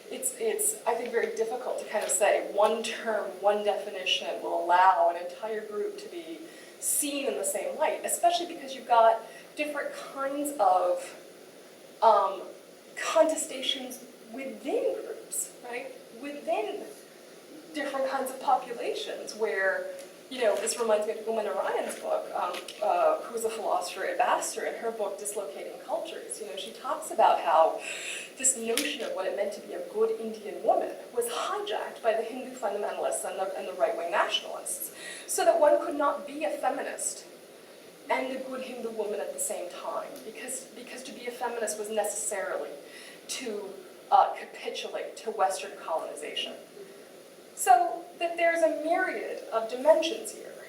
it's I think, very difficult to kind of say one term, one definition will allow an entire group to be seen in the same light, especially because you've got different kinds of contestations within groups, right? Within different kinds of populations where, this reminds me of Woman Orion's book, who's a philosopher at Vassar, in her book, Dislocating Cultures. She talks about how this notion of what it meant to be a good Indian woman was hijacked by the Hindu fundamentalists and the right-wing nationalists, so that one could not be a feminist and a good Hindu woman at the same time, because to be a feminist was necessarily to capitulate to Western colonization. So that there's a myriad of dimensions here.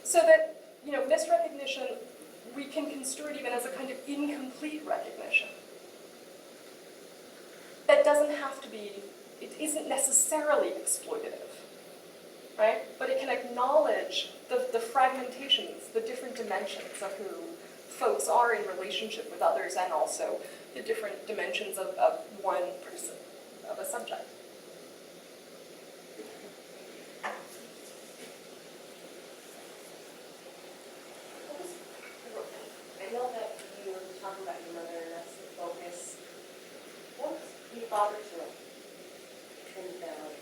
So that, misrecognition, we can construe it even as a kind of incomplete recognition. That doesn't have to be, it isn't necessarily exploitative, right? But it can acknowledge the fragmentations, the different dimensions of who folks are in relationship with others, and also the different dimensions of one person, of a subject. I know that you were talking about your mother, and that's the focus. What was your father doing in the family?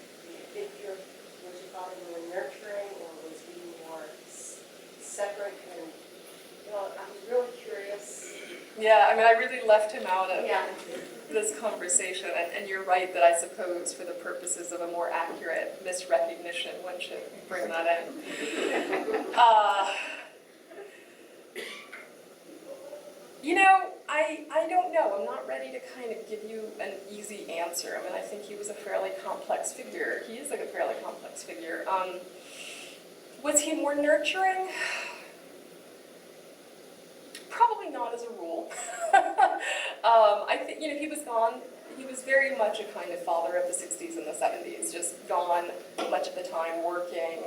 Was your father more nurturing, or was he more separate? And I was really curious. Yeah, I mean, I really left him out of this conversation, and you're right that I suppose for the purposes of a more accurate misrecognition, one should bring that in. I don't know. I'm not ready to kind of give you an easy answer. I mean, I think he was a fairly complex figure. He is like a fairly complex figure. Was he more nurturing? Probably not as a rule. I think, he was gone. He was very much a kind of father of the 60s and the 70s, just gone much of the time working.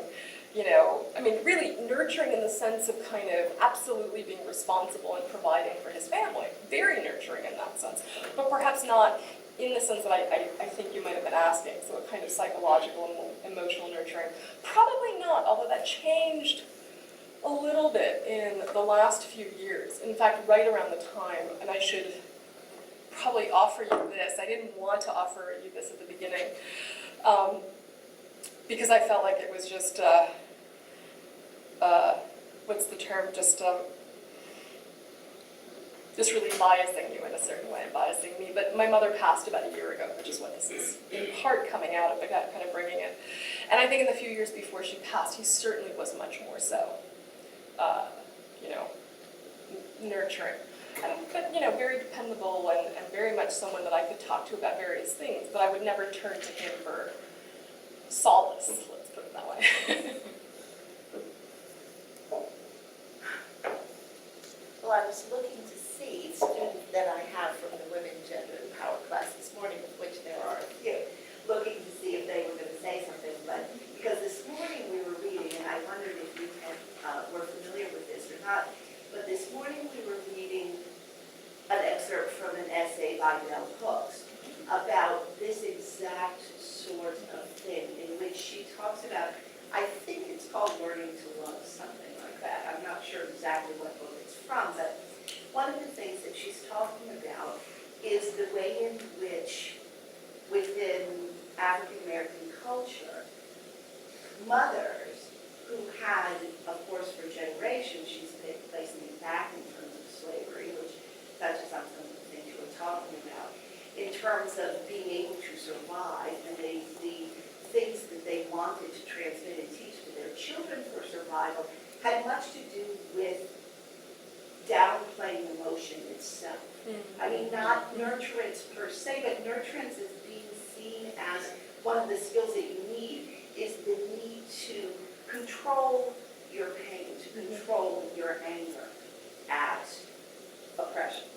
I mean, really nurturing in the sense of kind of absolutely being responsible and providing for his family. Very nurturing in that sense, but perhaps not in the sense that I think you might have been asking, so a kind of psychological and emotional nurturing. Probably not, although that changed a little bit in the last few years. In fact, right around the time, and I should probably offer you this. I didn't want to offer you this at the beginning because I felt like it was just, what's the term, just really biasing you in a certain way, biasing me. But my mother passed about a year ago, which is what this is in part coming out of, but kind of bringing it. And I think in the few years before she passed, he certainly was much more so, nurturing. But, very dependable and very much someone that I could talk to about various things, but I would never turn to him for solace, let's put it that way. Well, I was looking to see students that I have from the Women, Gender, and Power class this morning, of which there are a few, looking to see if they were going to say something. But because this morning we were reading, and I wondered if you were familiar with this or not, but this morning we were reading an excerpt from an essay by Bell Hooks about this exact sort of thing, in which she talks about, I think it's called Learning to Love, something like that. I'm not sure exactly what book it's from, but one of the things that she's talking about is the way in which, within African American culture, mothers who had, of course, for generations, she's placing it back in terms of slavery, which touches on some of the things you were talking about, in terms of being able to survive, and the things that they wanted to transmit and teach to their children for survival had much to do with downplaying emotion itself. Mm-hmm. I mean, not nurturance per se, but nurturance is being seen as one of the skills that you need is the need to control your pain, to control your anger at oppression.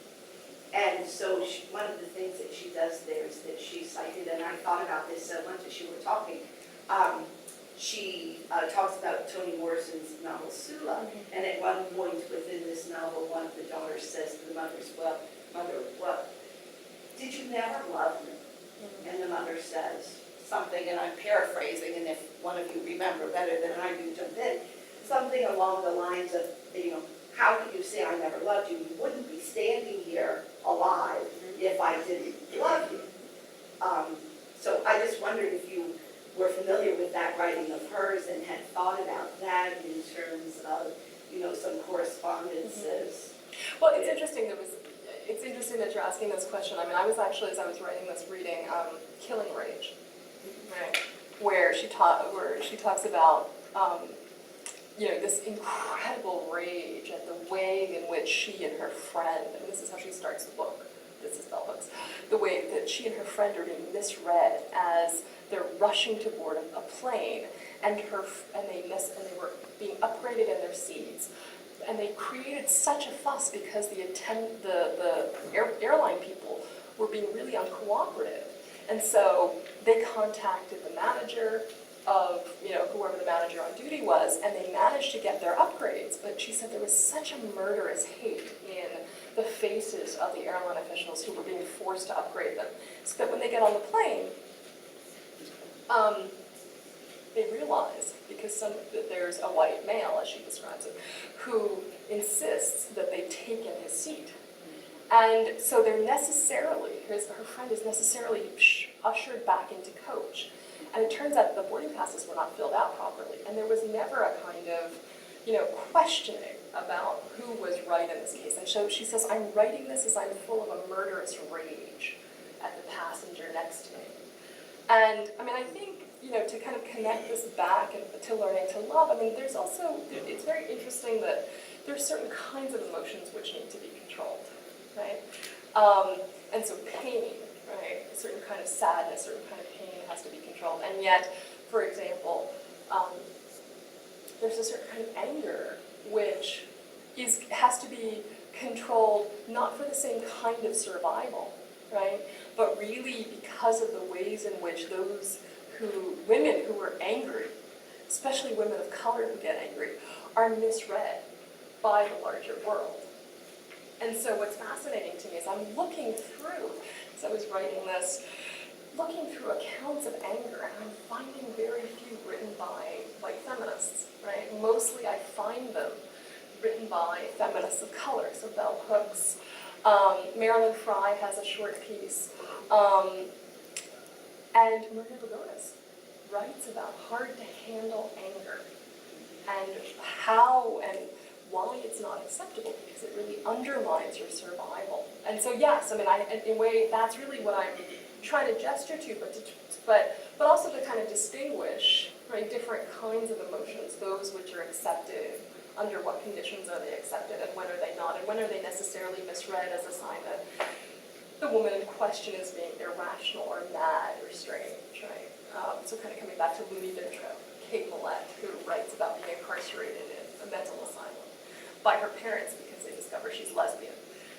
And so one of the things that she does there is that she cited, and I thought about this once as you were talking, she talks about Toni Morrison's novel Sula, and at one point within this novel, one of the daughters says to the mothers, well, mother, what, did you never love me? And the mother says something, and I'm paraphrasing, and if one of you remember better than I do, jump in, something along the lines of, how can you say I never loved you? You wouldn't be standing here alive if I didn't love you. So I just wondered if you were familiar with that writing of hers and had thought about that in terms of, some correspondences. Well, it's interesting that you're asking this question. I mean, I was actually, as I was writing this, reading Killing Rage, right? Where she talks about this incredible rage at the way in which she and her friend, and this is how she starts the book, this is Bell Hooks, the way that she and her friend are being misread as they're rushing to board a plane, and they were being upgraded in their seats, and they created such a fuss because the airline people were being really uncooperative, and so they contacted the manager of whoever the manager on duty was, and they managed to get their upgrades. But she said there was such a murderous hate in the faces of the airline officials who were being forced to upgrade them, so that when they get on the plane, they realize, because that there's a white male, as she describes it, who insists that they take in his seat. And so they're necessarily, her friend is necessarily ushered back into coach. And it turns out the boarding passes were not filled out properly, and there was never a kind of, questioning about who was right in this case. And so she says, I'm writing this as I'm full of a murderous rage at the passenger next to me. And, I think, to kind of connect this back to learning to love, there's also, it's very interesting that there's certain kinds of emotions which need to be controlled, right? And so pain, right? A certain kind of sadness, a certain kind of pain has to be controlled. And yet, for example, there's a certain kind of anger which has to be controlled not for the same kind of survival, right? But really because of the ways in which women who are angry, especially women of color who get angry, are misread by the larger world. And so what's fascinating to me is I'm looking through as I was writing this, looking through accounts of anger, and I'm finding very few written by white feminists, right? Mostly I find them written by feminists of color, so bell hooks. Marilyn Frye has a short piece, and Maria Lugones writes about hard-to-handle anger and how and why it's not acceptable, because it really undermines your survival. And so yes, I mean, in a way, that's really what I'm trying to gesture to, but also to kind of distinguish, right, different kinds of emotions, those which are accepted, under what conditions are they accepted, and when are they not, and when are they necessarily misread as a sign that the woman in question is being irrational or mad or strange, right? So kind of coming back to Looney Vintro, Kate Millett, who writes about being incarcerated in a mental asylum by her parents because they discover she's lesbian.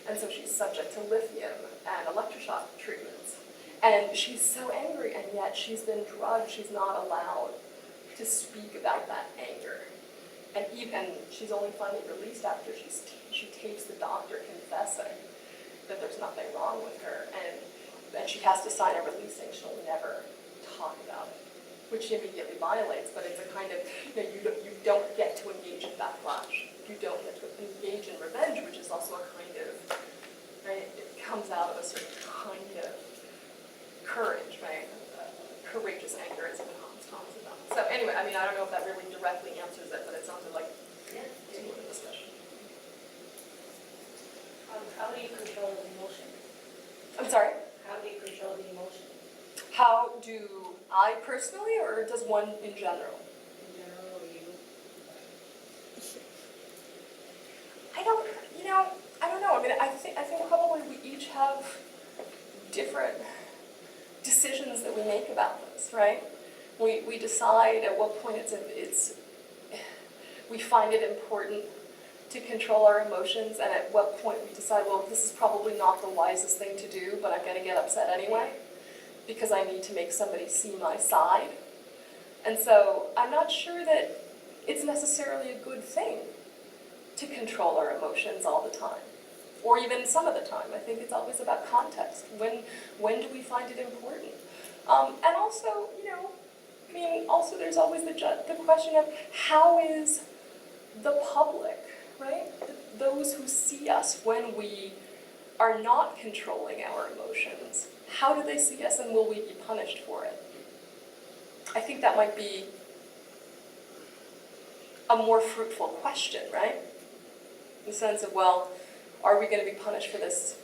And so she's subject to lithium and electroshock treatments. And she's so angry, and yet she's been drugged. She's not allowed to speak about that anger. And she's only finally released after she tapes the doctor confessing that there's nothing wrong with her. And she has to sign a release saying she'll never talk about it, which she immediately violates. But it's a kind of, you don't get to engage in backlash. You don't get to engage in revenge, which is also a kind of, right, it comes out of a certain kind of courage, right? Courageous anger, as Hans talks about. So anyway, I mean, I don't know if that really directly answers it, but it sounded like some of the discussion. How do you control the emotion? I'm sorry? How do you control the emotion? How do I personally, or does one in general? In general, or you? I don't know. I mean, I think probably we each have different decisions that we make about this, right? We decide at what point we find it important to control our emotions, and at what point we decide, well, this is probably not the wisest thing to do, but I'm going to get upset anyway because I need to make somebody see my side. And so I'm not sure that it's necessarily a good thing to control our emotions all the time, or even some of the time. I think it's always about context. When do we find it important? And also, also there's always the question of how is the public, right? Those who see us when we are not controlling our emotions, how do they see us, and will we be punished for it? I think that might be a more fruitful question, right? In the sense of, well, are we going to be punished for this,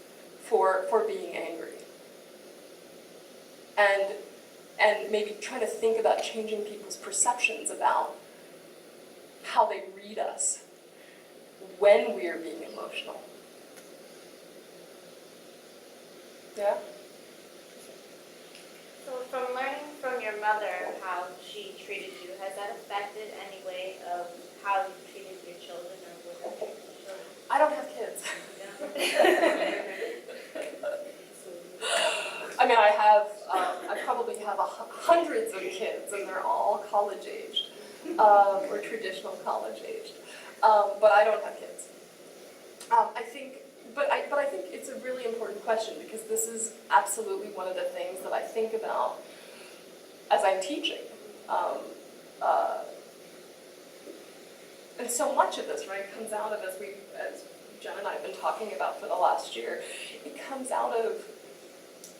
for being angry? And maybe trying to think about changing people's perceptions about how they read us when we are being emotional. Yeah? So from learning from your mother how she treated you, has that affected any way of how you treated your children or would have treated your children? I don't have kids. I mean, I probably have hundreds of kids, and they're all college-aged, or traditional college-aged. But I don't have kids. I think it's a really important question, because this is absolutely one of the things that I think about as I'm teaching. And so much of this, right, comes out of, as Jen and I have been talking about for the last year, it comes out of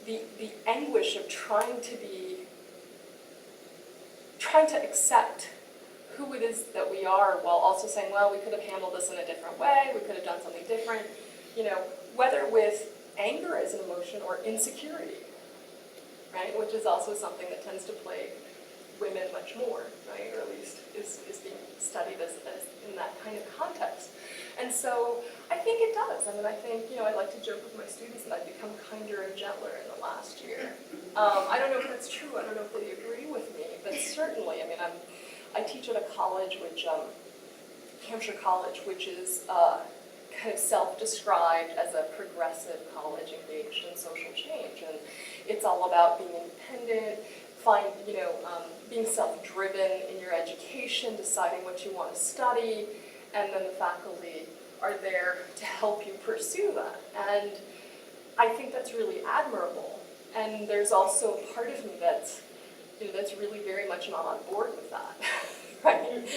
the anguish of trying to accept who it is that we are, while also saying, well, we could have handled this in a different way, we could have done something different, whether with anger as an emotion or insecurity, right, which is also something that tends to plague women much more, right, or at least is being studied as in that kind of context. And so I think it does. I mean, I think, I like to joke with my students that I've become kinder and gentler in the last year. I don't know if that's true, I don't know if they agree with me, but certainly, I mean, I teach at a college, Hampshire College, which is kind of self-described as a progressive college engaged in social change. And it's all about being independent, being self-driven in your education, deciding what you want to study, and then the faculty are there to help you pursue that. And I think that's really admirable. And there's also a part of me that's, that's really very much not on board with that, right?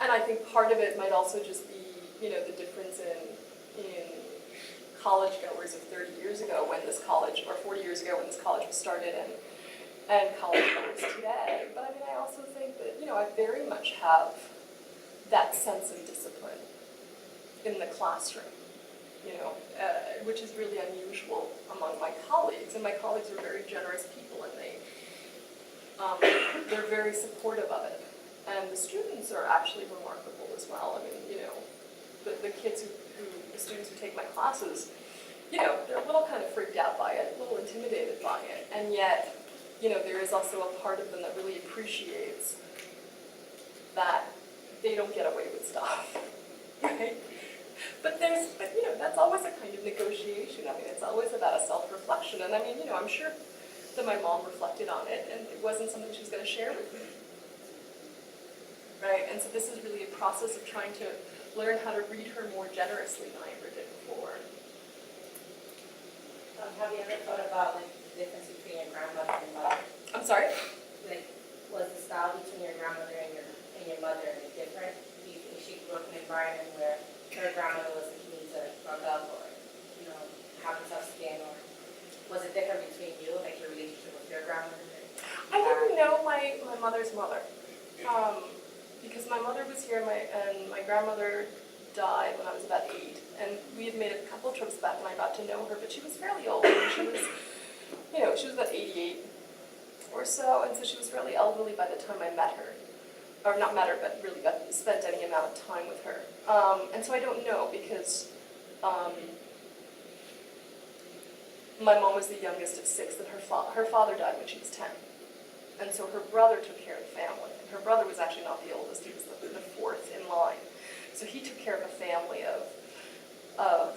And I think part of it might also just be, the difference in college goers of 30 years ago when this college, or 40 years ago when this college was started, and college goers today. But I mean, I also think that, I very much have that sense of discipline in the classroom, which is really unusual among my colleagues. And my colleagues are very generous people, and they're very supportive of it. And the students are actually remarkable as well. I mean, the kids the students who take my classes, they're a little kind of freaked out by it, a little intimidated by it, and yet, there is also a part of them that really appreciates that they don't get away with stuff, right? But that's always a kind of negotiation. I mean, it's always about a self-reflection, and I mean, I'm sure that my mom reflected on it, and it wasn't something she was going to share with me, right? And so this is really a process of trying to learn how to read her more generously than I ever did before. Have you ever thought about the difference between your grandmother and your mother? I'm sorry? Was the style between your grandmother and your mother different? Do you think she grew up in an environment where her grandmother was the key to grow up, or having tough skin, or was it different between you, like your relationship with your grandmother? I didn't know my mother's mother, because my mother was here, and my grandmother died when I was about 8, and we had made a couple trips back and I got to know her, but she was fairly old. She was, she was about 88 or so, and so she was fairly elderly by the time I met her, or not met her, but really spent any amount of time with her. And so I don't know, because my mom was the youngest of 6, and her father died when she was 10. And so her brother took care of the family. And her brother was actually not the oldest, he was the 4th in line. So he took care of a family of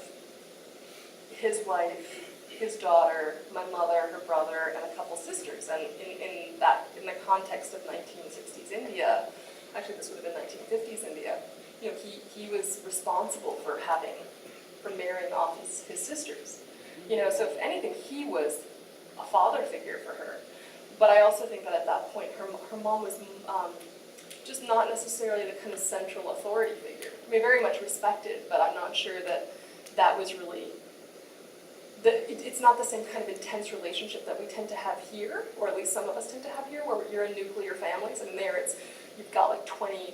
his wife, his daughter, my mother, her brother, and a couple sisters. And in the context of 1960s India, actually this would have been 1950s India, he was responsible for marrying off his sisters. So if anything, he was a father figure for her. But I also think that at that point, her mom was just not necessarily the kind of central authority figure. I mean, very much respected, but I'm not sure that was really, it's not the same kind of intense relationship that we tend to have here, or at least some of us tend to have here, where you're in nuclear families, and there you've got like 20,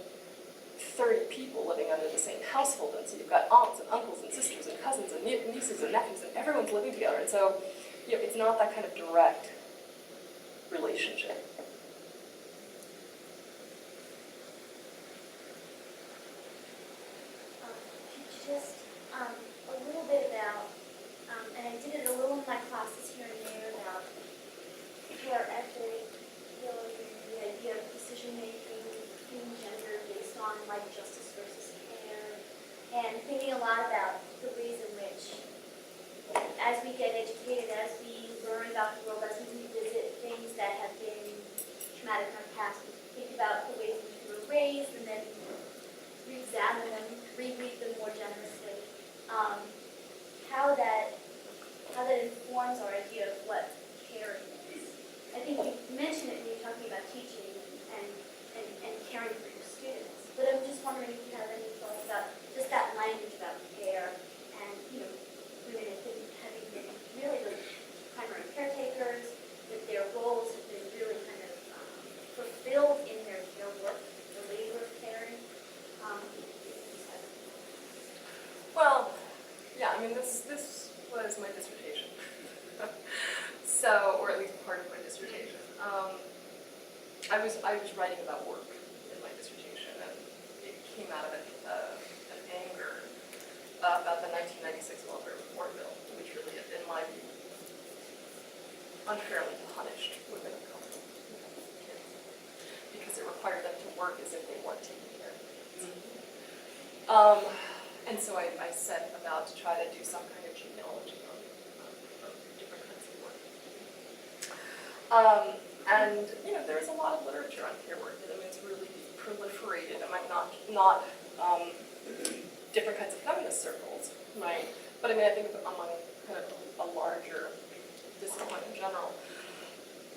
30 people living under the same household, and so you've got aunts and uncles and sisters and cousins and nieces and nephews, and everyone's living together, and so it's not that kind of direct relationship. Just a little bit about, and I did it a little in my classes here and there, about care ethic, the idea of decision-making in gender based on like justice versus care, and thinking a lot about the ways in which, as we get educated, as we learn about the world, as we revisit things that have been traumatic in our past, we think about the ways in which we were raised, and then re-examine them, reread them more generously. How that informs our idea of what caring is. I think you mentioned it when you're talking about teaching and caring for your students. But I'm just wondering if you have any thoughts about just that language about care and women having been really the primary caretakers, that their roles have been really kind of fulfilled in their work, the labor of caring. Well, yeah, I mean, this was my dissertation. So, or at least part of my dissertation. I was writing about work in my dissertation, and it came out of an anger about the 1996 Welfare Reform Bill, which really, in my view, unfairly punished women of color, kids, because it required them to work as if they weren't taking care of kids. And so I set about to try to do some kind of genealogy on different kinds of work. And there's a lot of literature on care work that it's really proliferated. I might not different kinds of feminist circles, right? But I mean, I think among kind of a larger discipline in general.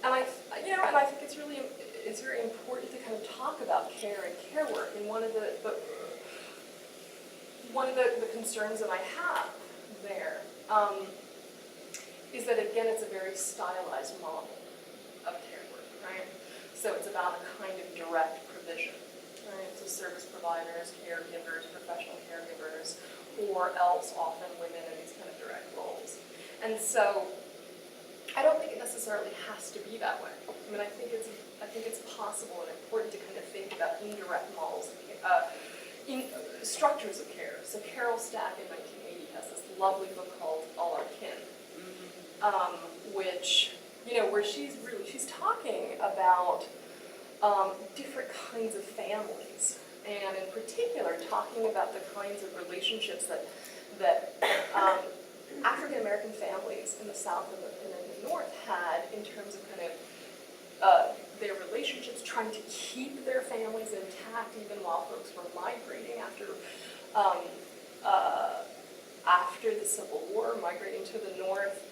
And I think it's very important to kind of talk about care and care work. And one of the concerns that I have there is that, again, it's a very stylized model of care work, right? So it's about a kind of direct provision, right? So service providers, caregivers, professional caregivers, or else often women in these kind of direct roles. And so I don't think it necessarily has to be that way. I mean, I think it's possible and important to kind of think about indirect models, in structures of care. So Carol Stack in 1980 has this lovely book called All Our Kin, which, where she's talking about different kinds of families, and in particular talking about the kinds of relationships that African American families in the South and in the North had in terms of kind of their relationships, trying to keep their families intact even while folks were migrating after the Civil War, migrating to the North,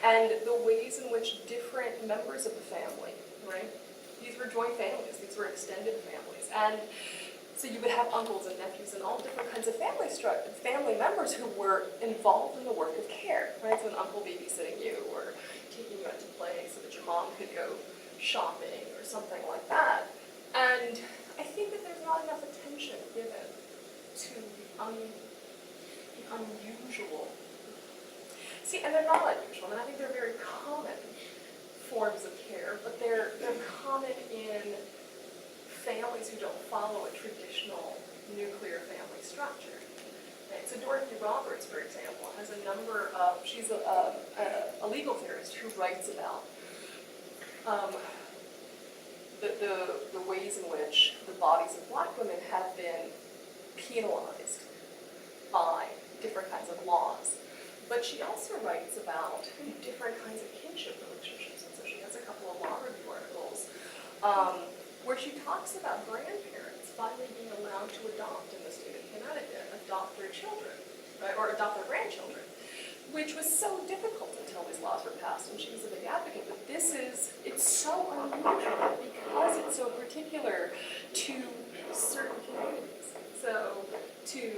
and the ways in which different members of the family, right? These were joint families, these were extended families, and so you would have uncles and nephews and all different kinds of family members who were involved in the work of care, right? So an uncle babysitting you or taking you out to play so that your mom could go shopping or something like that. And I think that there's not enough attention given to the unusual. See, and they're not unusual, and I think they're very common forms of care, but they're common in families who don't follow a traditional nuclear family structure. Right? So Dorothy Roberts, for example, has a number of, she's a legal theorist who writes about the ways in which the bodies of black women have been penalized by different kinds of laws. But she also writes about different kinds of kinship relationships, and so she has a couple of law review articles where she talks about grandparents finally being allowed to adopt in the state of Connecticut, adopt their children, right, or adopt their grandchildren, which was so difficult until these laws were passed, and she was a big advocate. But it's so unusual because it's so particular to certain communities, so to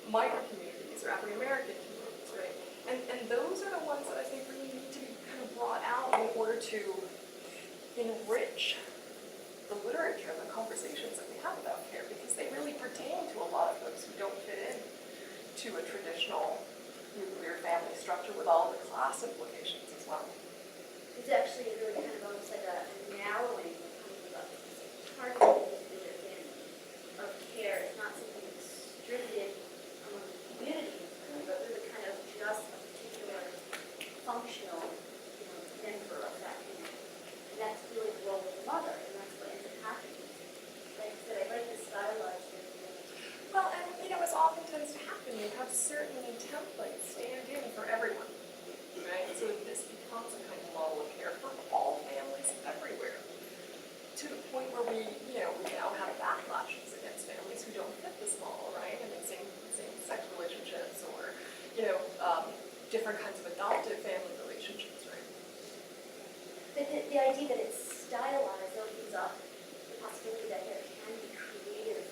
migrant communities or African American communities, right? And those are the ones that I think really need to be kind of brought out in order to enrich the literature and the conversations that we have about care, because they really pertain to a lot of folks who don't fit in to a traditional nuclear family structure with all the class implications as well. It's actually really kind of almost like a narrowing of targeting of care. It's not something distributed among the community, but really kind of just a particular functional member of that community. And that's really the role of the mother, and that's what ends up happening. Like I said, I like the stylized Well, and as often tends to happen, you have certain templates stand in for everyone, right? So this becomes a kind of model of care for all families everywhere, to the point where we now have backlashes against families who don't fit this model, right? I mean, same-sex relationships, or different kinds of adoptive family relationships, right? But the idea that it's stylized opens up the possibility that there can be creative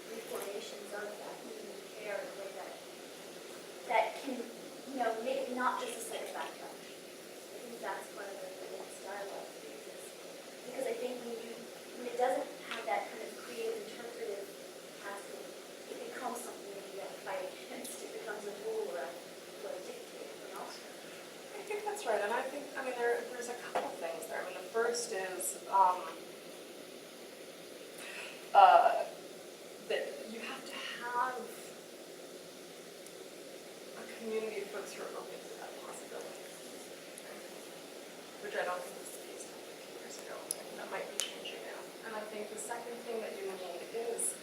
reformations of that community care in a way that can, make it not just a set of backlash. I think that's part of the reason it's stylized exists. Because I think when it doesn't have that kind of creative interpretive aspect, it becomes something that you have to fight against. It becomes a rule or a dictate from elsewhere. I think that's right, and there's a couple of things there. I mean, the first is that you have to have a community of folks who are open to that possibility, which I don't think was the case 10, 15 years ago. And that might be changing now. And I think the second thing that you need is,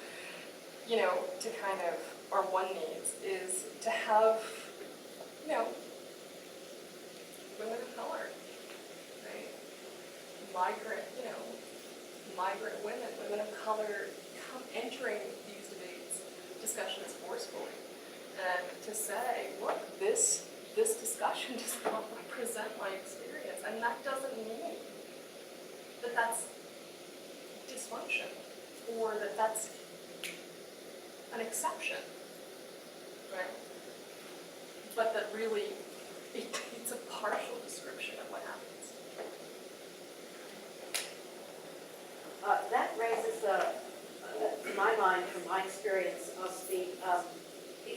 to kind of, or one needs, is to have, women of color, right? Migrant women of color entering these discussions forcefully, and to say, look, this discussion does not represent my experience, and that doesn't mean that that's dysfunction or that that's an exception, right? But that really it's a partial description of what happens. That raises, to my mind, from my experience, of the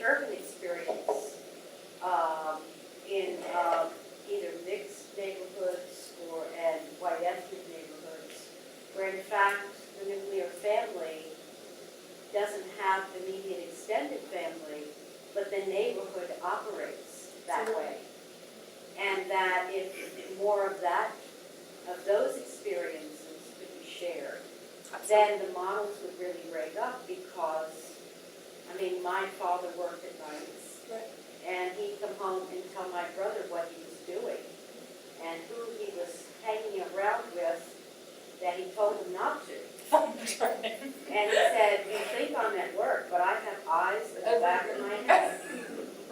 urban experience in either mixed neighborhoods and white ethnic neighborhoods, where in fact the nuclear family doesn't have immediate extended family, but the neighborhood operates that way. And that if more of those experiences could be shared, then the models would really break up because, I mean, my father worked at nights, and he'd come home and tell my brother what he was doing and who he was hanging around with that he told him not to. And he said, you think I'm at work, but I have eyes at the back of my head.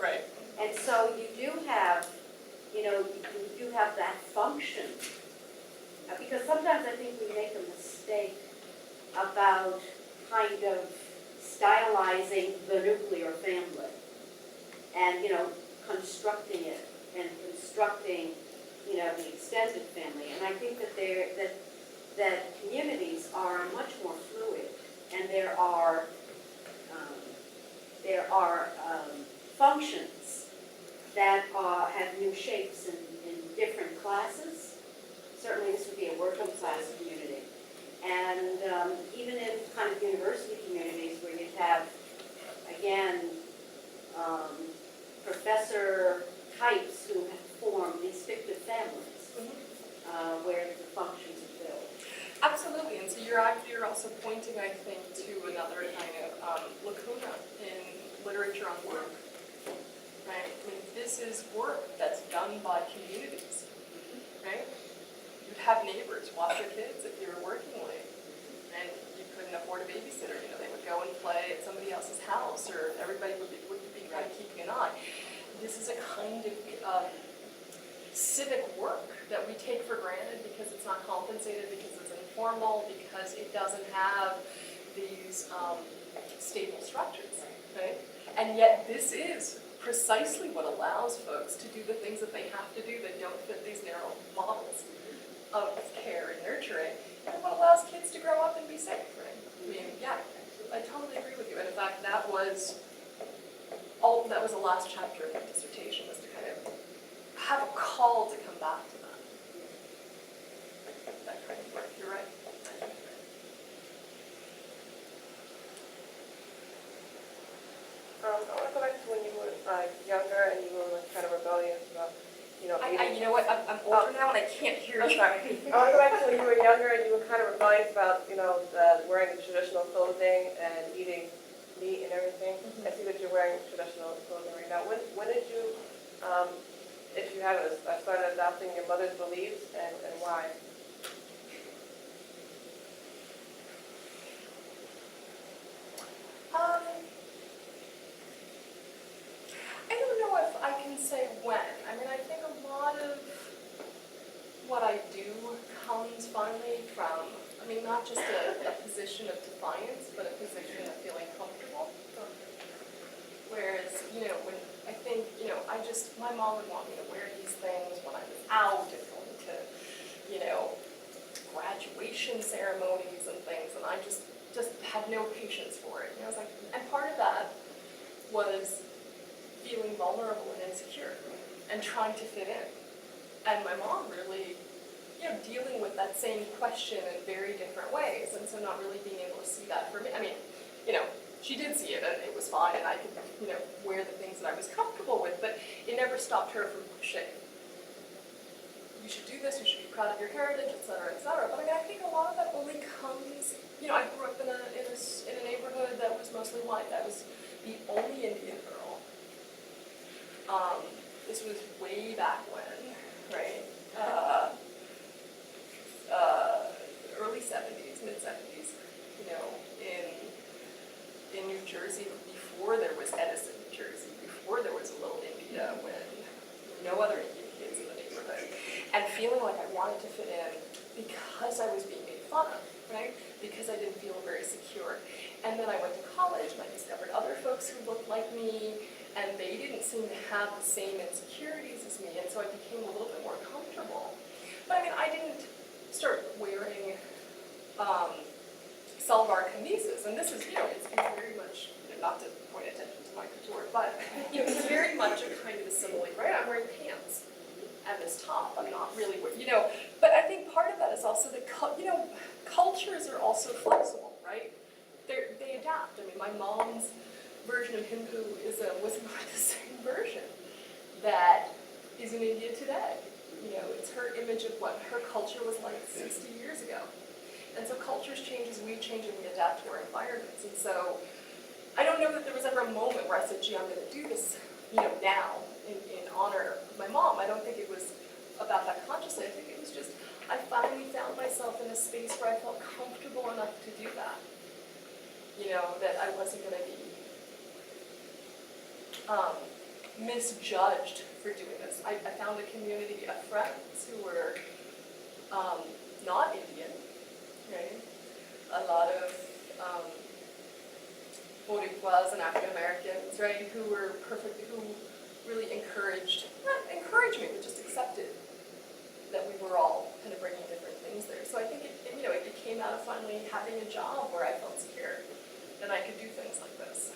Right. And so you do have, you do have that function. Because sometimes I think we make a mistake about kind of stylizing the nuclear family and, constructing it and constructing, the extended family. And I think that that communities are much more fluid, and there are functions that have new shapes in different classes. Certainly this would be a working class community. And even in kind of university communities where you have, again, professor types who have formed these fictive families where the functions are filled. Absolutely, and so you're also pointing, I think, to another kind of lacuna in literature on work, right? I mean, this is work that's done by communities, right? You'd have neighbors watch your kids if you were working late, and you couldn't afford a babysitter. They would go and play at somebody else's house, or everybody would be kind of keeping an eye. This is a kind of civic work that we take for granted because it's not compensated, because it's informal, because it doesn't have these stable structures, right? And yet this is precisely what allows folks to do the things that they have to do that don't fit these narrow models of care and nurturing, and what allows kids to grow up and be safe, right? I mean, yeah, I totally agree with you. And in fact, that was the last chapter of my dissertation, was to kind of have a call to come back to that. That kind of work. You're right. I want to go back to when you were younger and you were kind of rebellious about, eating. You know what? I'm older now and I can't hear you. Sorry. I want to go back to when you were younger and you were kind of rebellious about, wearing the traditional clothing and eating meat and everything. Mm-hmm. I see that you're wearing traditional clothing right now. When did you, if you haven't, started adopting your mother's beliefs and why? I don't know if I can say when. I mean, I think a lot of what I do comes finally from, not just a position of defiance, but a position of feeling comfortable. Whereas, when I think, my mom would want me to wear these things when I was out and going to, graduation ceremonies and things, and I just had no patience for it. I was like, and part of that was feeling vulnerable and insecure and trying to fit in. And my mom really, dealing with that same question in very different ways, and so not really being able to see that for me. She did see it, and it was fine, and I could, wear the things that I was comfortable with, but it never stopped her from pushing. You should do this, you should be proud of your heritage, et cetera, et cetera. But I think a lot of that only comes, I grew up in a neighborhood that was mostly white. I was the only Indian girl. This was way back when, right? Early 70s, mid 70s, in in New Jersey before there was Edison, New Jersey, before there was a little India, when no other Indian kids in the neighborhood, and feeling like I wanted to fit in because I was being made fun of, right? Because I didn't feel very secure. And then I went to college and I discovered other folks who looked like me, and they didn't seem to have the same insecurities as me, and so I became a little bit more comfortable. But I mean, I didn't start wearing salwar kameezes, and this is, it's very much, not to point attention to my couture, but it's very much a kind of a simile, right? I'm wearing pants and this top. I'm not really, but I think part of that is also that, cultures are also flexible, right? They adapt. I mean, my mom's version of Hindu was not the same version that is in India today. It's her image of what her culture was like 60 years ago. And so cultures change as we change and we adapt to our environments. And so I don't know that there was ever a moment where I said, gee, I'm going to do this, now in honor of my mom. I don't think it was about that consciously. I think it was just, I finally found myself in a space where I felt comfortable enough to do that. That I wasn't going to be misjudged for doing this. I found a community of friends who were not Indian, right? A lot of Boricuas and African Americans, right? Who were perfect, who really encouraged me, but just accepted that we were all kind of bringing different things there. So I think it came out of finally having a job where I felt secure and I could do things like this.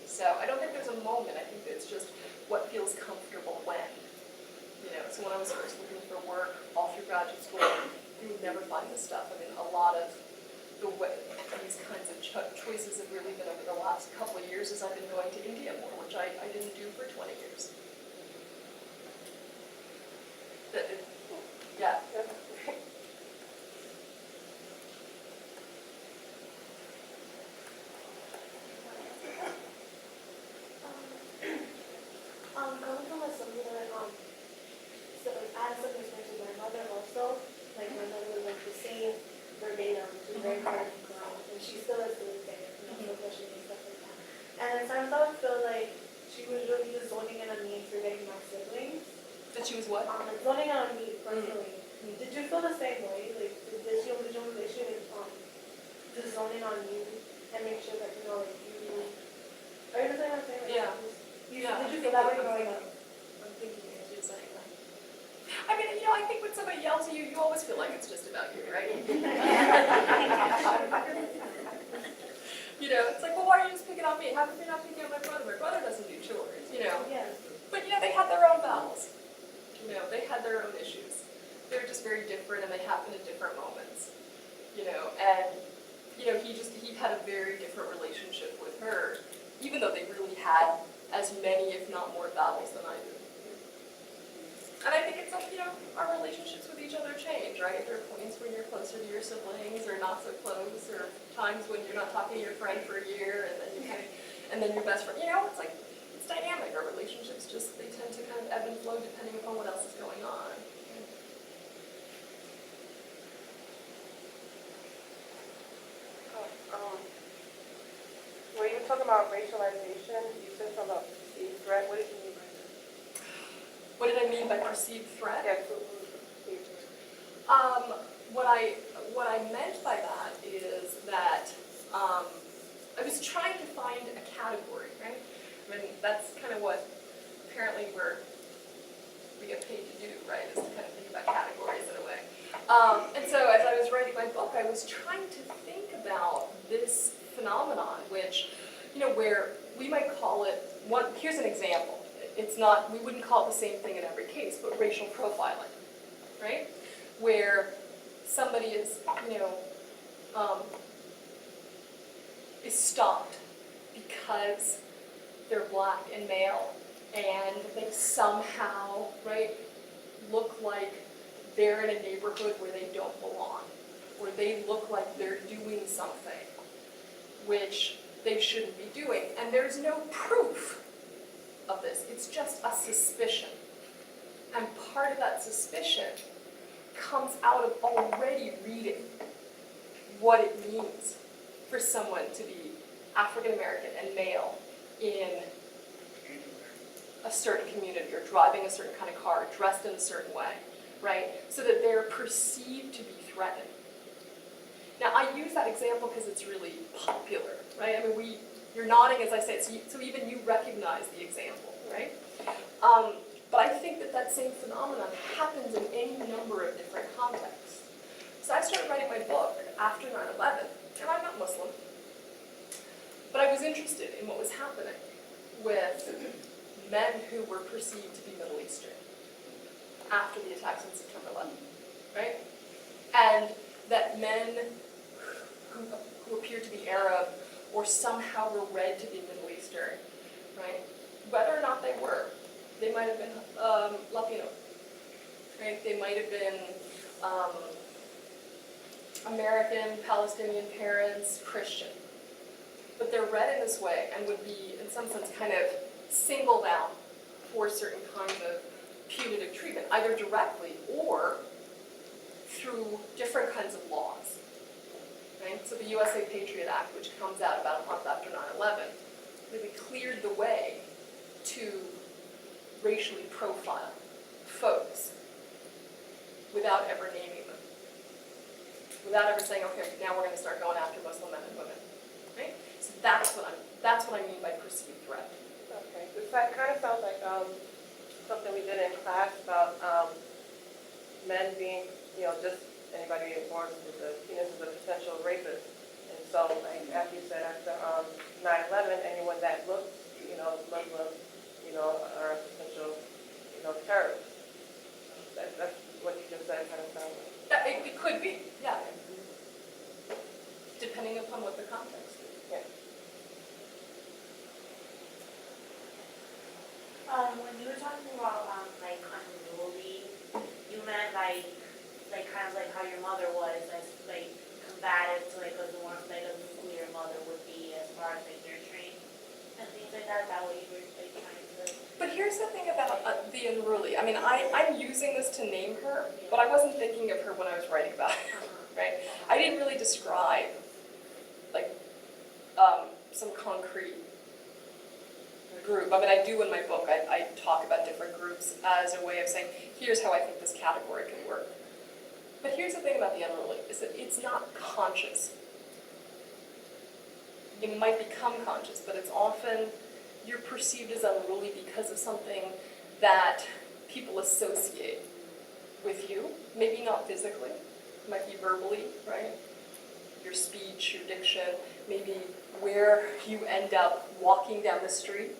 So I don't think there's a moment. I think it's just what feels comfortable when. So when I was first looking for work all through graduate school, you would never find this stuff. I mean, a lot of these kinds of choices have really been over the last couple of years as I've been going to India more, which I didn't do for 20 years. Yeah. Coming from a similar, so as a respect to my mother also, like my mother was like the same verbatim, she was very hard and she still is to this day, no questions and stuff like that. And sometimes I would feel like she was really just zoning in on me and forgetting my siblings. That she was what? Zoning in on me personally. Did you feel the same way? Like, did you just zone in on you and make sure that, like you, are you understanding what I'm saying? Like, Yeah. Did you feel that way growing up? I'm thinking as you're saying that. I mean, I think when somebody yells at you, you always feel like it's just about you, right? It's like, well, why are you just picking on me? How come you're not picking on my brother? My brother doesn't do chores, Yeah. But, they had their own battles. They had their own issues. They're just very different and they happen at different moments. And, he had a very different relationship with her, even though they really had as many, if not more, battles than I do. And I think it's like, our relationships with each other change, right? There are points when you're closer to your siblings or not so close, or times when you're not talking to your friend for a year and then your best friend, it's like, it's dynamic. Our relationships they tend to kind of ebb and flow depending upon what else is going on. When you talk about racialization, you said something about perceived threat. What did you mean by that? What did I mean by perceived threat? Yeah, so what was the perceived threat? What I meant by that is that I was trying to find a category, right? I mean, that's kind of what apparently we get paid to do, right? Is to kind of think about categories in a way. And so as I was writing my book, I was trying to think about this phenomenon, which, where we might call it, here's an example. It's not, we wouldn't call it the same thing in every case, but racial profiling, right? Where somebody is, is stopped because they're black and male, and they somehow, right, look like they're in a neighborhood where they don't belong, or they look like they're doing something which they shouldn't be doing. And there's no proof of this. It's just a suspicion. And part of that suspicion comes out of already reading what it means for someone to be African American and male in a certain community or driving a certain kind of car, dressed in a certain way, right? So that they're perceived to be threatened. Now, I use that example because it's really popular, right? I mean, you're nodding as I say it, so even you recognize the example, right? But I think that same phenomenon happens in any number of different contexts. So I started writing my book after 9/11, and I'm not Muslim, but I was interested in what was happening with men who were perceived to be Middle Eastern after the attacks on September 11th, right? And that men who appeared to be Arab or somehow were read to be Middle Eastern, right? Whether or not they were, they might have been Latino, right? They might have been American, Palestinian parents, Christian. But they're read in this way and would be, in some sense, kind of singled out for certain kinds of punitive treatment, either directly or through different kinds of laws. Right? So the USA Patriot Act, which comes out about a month after 9/11, really cleared the way to racially profile folks without ever naming them, without ever saying, okay, now we're going to start going after Muslim men and women. Right? So that's what I mean by perceived threat. Okay, this kind of sounds like something we did in class about men being, just anybody born with the penis is a potential rapist. And so, like, after you said, after 9/11, anyone that looks, Muslim, are a potential, terrorist. That's what you just said kind of sounds like. It could be, yeah. Depending upon what the context is. Yeah. When you were talking about like unruly, you meant like kind of like how your mother was as like combative to like a nuclear mother would be as far as like nurturing and things like that. Is that what you were like trying to? But here's the thing about the unruly. I mean, I'm using this to name her, but I wasn't thinking of her when I was writing about it, right? I didn't really describe like some concrete group. I mean, I do in my book. I talk about different groups as a way of saying, here's how I think this category can work. But here's the thing about the unruly, is that it's not conscious. It might become conscious, but it's often, you're perceived as unruly because of something that people associate with you. Maybe not physically, it might be verbally, right? Your speech, your diction, maybe where you end up walking down the street.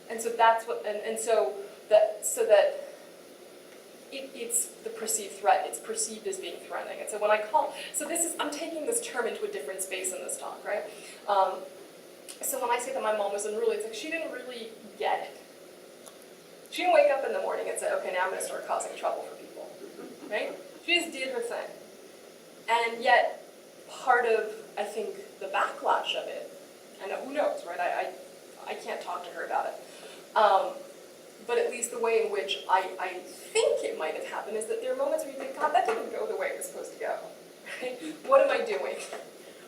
And so that's what, and so that it's the perceived threat. It's perceived as being threatening. And so when I'm taking this term into a different space in this talk, right? So when I say that my mom was unruly, it's like she didn't really get it. She didn't wake up in the morning and say, okay, now I'm going to start causing trouble for people, right? She just did her thing. And yet, part of, I think, the backlash of it, and who knows, right? I can't talk to her about it. But at least the way in which I think it might have happened is that there are moments where you think, God, that didn't go the way it was supposed to go. Right? What am I doing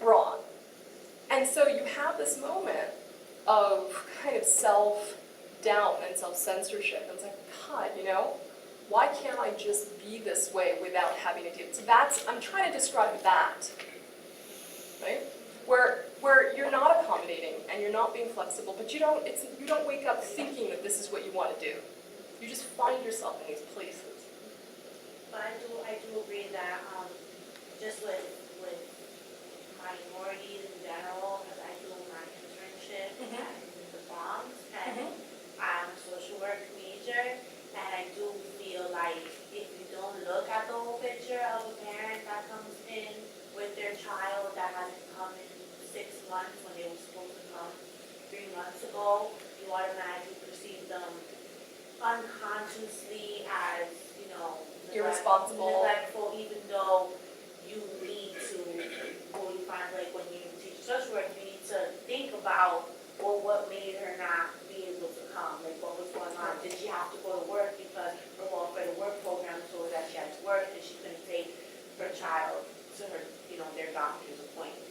wrong? And so you have this moment of kind of self-doubt and self-censorship. And it's like, God, why can't I just be this way without having to do it? So I'm trying to describe that, right? Where you're not accommodating and you're not being flexible, but you don't wake up thinking that this is what you want to do. You just find yourself in these places. But I do agree that just with minorities in general, because I do my internship at the Bronx, and I'm a social work major, and I do feel like if you don't look at the whole picture of a parent that comes in with their child that hasn't come in 6 months when they were supposed to come 3 months ago, you automatically perceive them unconsciously as, irresponsible, neglectful, even though you need to, you find like when you teach social work, you need to think about, well, what made her not be able to come, like what was going on? Did she have to go to work because her welfare to work program told her that she had to work and she couldn't take her child to her, their doctor's appointment?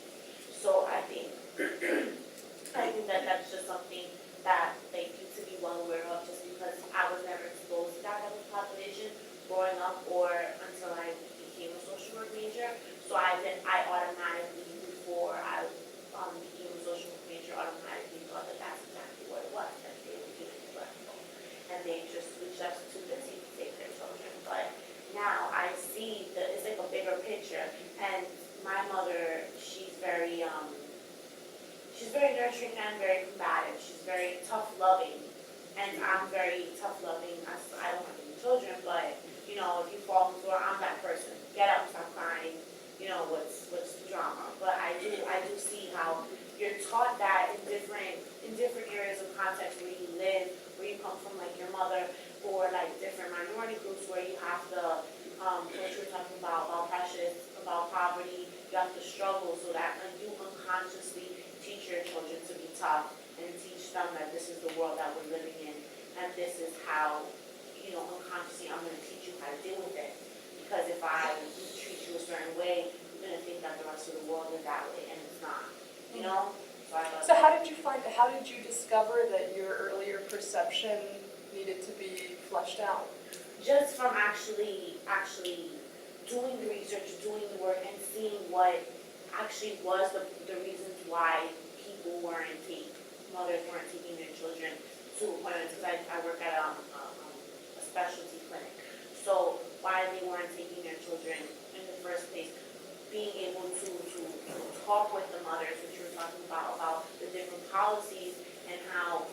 So I think I think that that's just something that they need to be well aware of, just because I was never exposed to that type of population growing up or until I became a social work major. So I automatically, before I became a social work major, automatically thought that that's exactly what it was, that they were doing neglectful. And they just were just too busy to take their children. But now I see that it's like a bigger picture. And my mother, she's very nurturing and very combative. She's very tough-loving, and I'm very tough-loving. I don't have any children, but you know, if you fall into it, I'm that person. Get up, stop crying. You know, what's the drama? But I do see how you're taught that in different areas of context where you live, where you come from, like your mother, or like different minority groups where you have to, what you were talking about precious, about poverty, you have to struggle so that you unconsciously teach your children to be tough and teach them that this is the world that we're living in, and this is how, you know, unconsciously I'm going to teach you how to deal with it. Because if I treat you a certain way, you're going to think that the rest of the world is that way, and it's not. You know? So how did you discover that your earlier perception needed to be fleshed out? Just from actually doing the research, doing the work, and seeing what actually was the reasons why mothers weren't taking their children to appointments, because I work at a specialty clinic. So why they weren't taking their children in the first place, being able to talk with the mothers, which you were talking about the different policies and how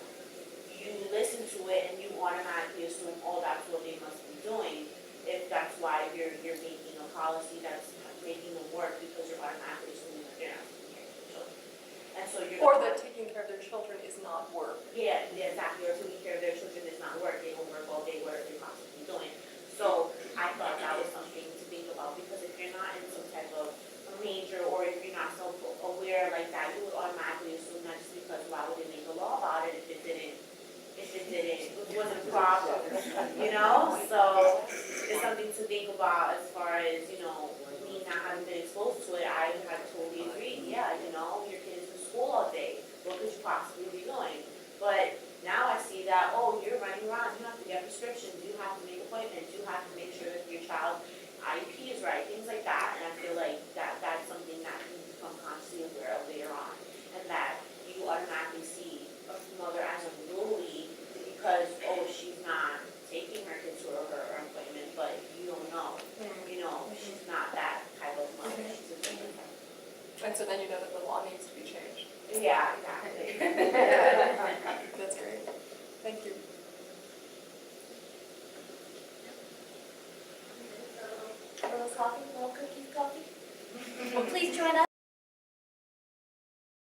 you listen to it and you automatically assume, oh, that's what they must be doing. If that's why you're making a policy that's making them work, because you're automatically assuming that they're not taking care of their children. And so you're Or that taking care of their children is not work. Yeah, exactly. Or taking care of their children is not work. They don't work all day. What are they possibly doing? So I thought that was something to think about, because if you're not in some type of a major, or if you're not self-aware like that, you would automatically assume that just because why would they make a law about it if it wasn't a problem, you know? So it's something to think about as far as, you know, me not having been exposed to it. I had totally agreed. Yeah, you know, your kid is in school all day. What could you possibly be doing? But now I see that, oh, you're running around, you have to get prescriptions, you have to make appointments, you have to make sure that your child's IEP is right, things like that. And I feel like that's something that you become consciously aware of later on. And that you automatically see a mother as unruly because, oh, she's not taking her kid to her appointment, but you don't know. You know, she's not that type of mother. She's a different type. And so then you know that the law needs to be changed. Yeah, exactly. That's great. Thank you. A little coffee, a little cookies, coffee. Well, please join us.